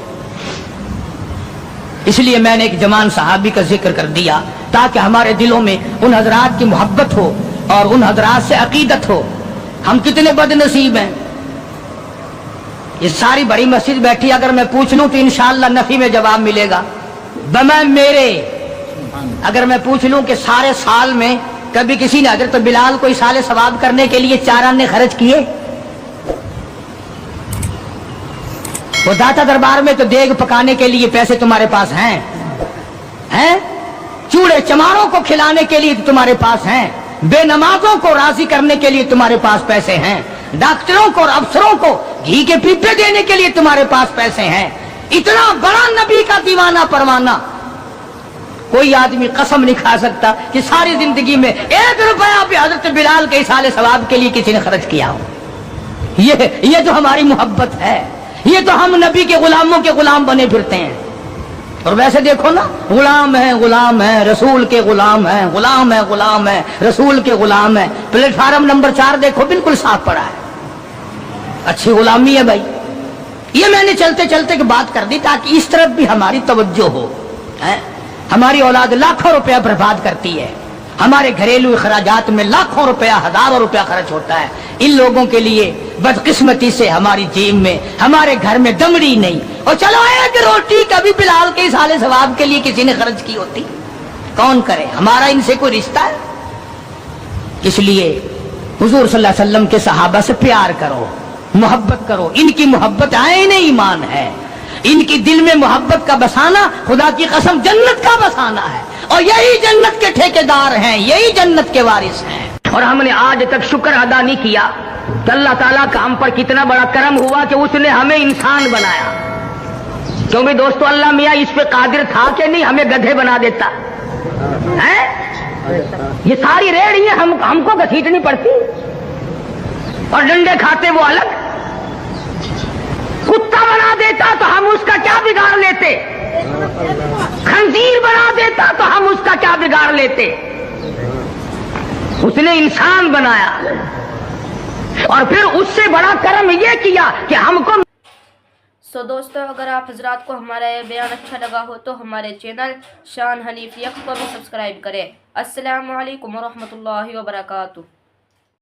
A: इसलिए मैंने एक जवान सहाबी का जिक्र कर दिया ताकि हमारे दिलों में उन हजरात की मोहब्बत हो और उन हजरात से अकीदत हो। हम कितने बदनसीब हैं। ये सारी बड़ी मस्जिद बैठी, अगर मैं पूछ लूं तो इंशाअल्लाह नफी में जवाब मिलेगा। बमै मेरे, अगर मैं पूछ लूं कि सारे साल में कभी किसी ने हजरत बिलाल को इसाले सवाब करने के लिए 4 आने खर्च किए? वो दाता दरबार में तो देग पकाने के लिए पैसे तुम्हारे पास हैं? चूड़े चमारों को खिलाने के लिए तुम्हारे पास हैं, बेनमाजों को राजी करने के लिए तुम्हारे पास पैसे हैं, डॉक्टरों को और अफसरों को घी के पीपे देने के लिए तुम्हारे पास पैसे हैं। इतना बड़ा नबी का दीवाना परवाना कोई आदमी कसम नहीं खा सकता कि सारी जिंदगी में 1 रुपया भी हजरत बिलाल के इसाले सवाब के लिए किसी ने खर्च किया हो। ये तो हमारी मोहब्बत है। ये तो हम नबी के गुलामों के गुलाम बने फिरते हैं। और वैसे देखो ना, गुलाम है रसूल के गुलाम है, गुलाम है रसूल के गुलाम है। प्लेटफार्म नंबर 4 देखो, बिल्कुल साफ पड़ा है। अच्छी गुलामी है भाई। ये मैंने चलते चलते की बात कर दी ताकि इस तरफ भी हमारी तवज्जो हो। हमारी औलाद लाखों रुपया बर्बाद करती है, हमारे घरेलू अखराजात में लाखों रुपया, हजारों रुपया खर्च होता है। इन लोगों के लिए बदकिस्मती से हमारी जेब में, हमारे घर में दमड़ी नहीं। और चलो एक रोटी कभी बिलाल के इसाले सवाब के लिए किसी ने खर्च की होती, कौन करे? हमारा इनसे कोई रिश्ता है? इसलिए हुजूर सल्लल्लाहु अलैहि वसल्लम के सहाबा से प्यार करो, मोहब्बत करो। इनकी मोहब्बत आईने ईमान है। इनकी दिल में मोहब्बत का बसाना खुदा की कसम जन्नत का बसाना है। और यही जन्नत के ठेकेदार हैं, यही जन्नत के वारिस हैं। और हमने आज तक शुक्र अदा नहीं किया तो अल्लाह ताला का हम पर कितना बड़ा करम हुआ कि उसने हमें इंसान बनाया। क्योंकि दोस्तों अल्लाह मियाँ इस पे कादिर था कि नहीं हमें गधे बना देता है? ये सारी रेड़ियां हमको घसीटनी पड़ती और डंडे खाते वो अलग। कुत्ता बना देता तो हम उसका क्या बिगाड़ लेते, खंजीर बना देता तो हम उसका क्या बिगाड़ लेते। उसने इंसान बनाया और फिर उससे बड़ा करम ये किया कि हमको।
B: दोस्तों अगर आप हजरात को हमारा ये बयान अच्छा लगा हो तो हमारे चैनल शान हनीफ यक को भी सब्सक्राइब करें। अस्सलामु अलैकुम व रहमतुल्लाहि व बरकातुहू।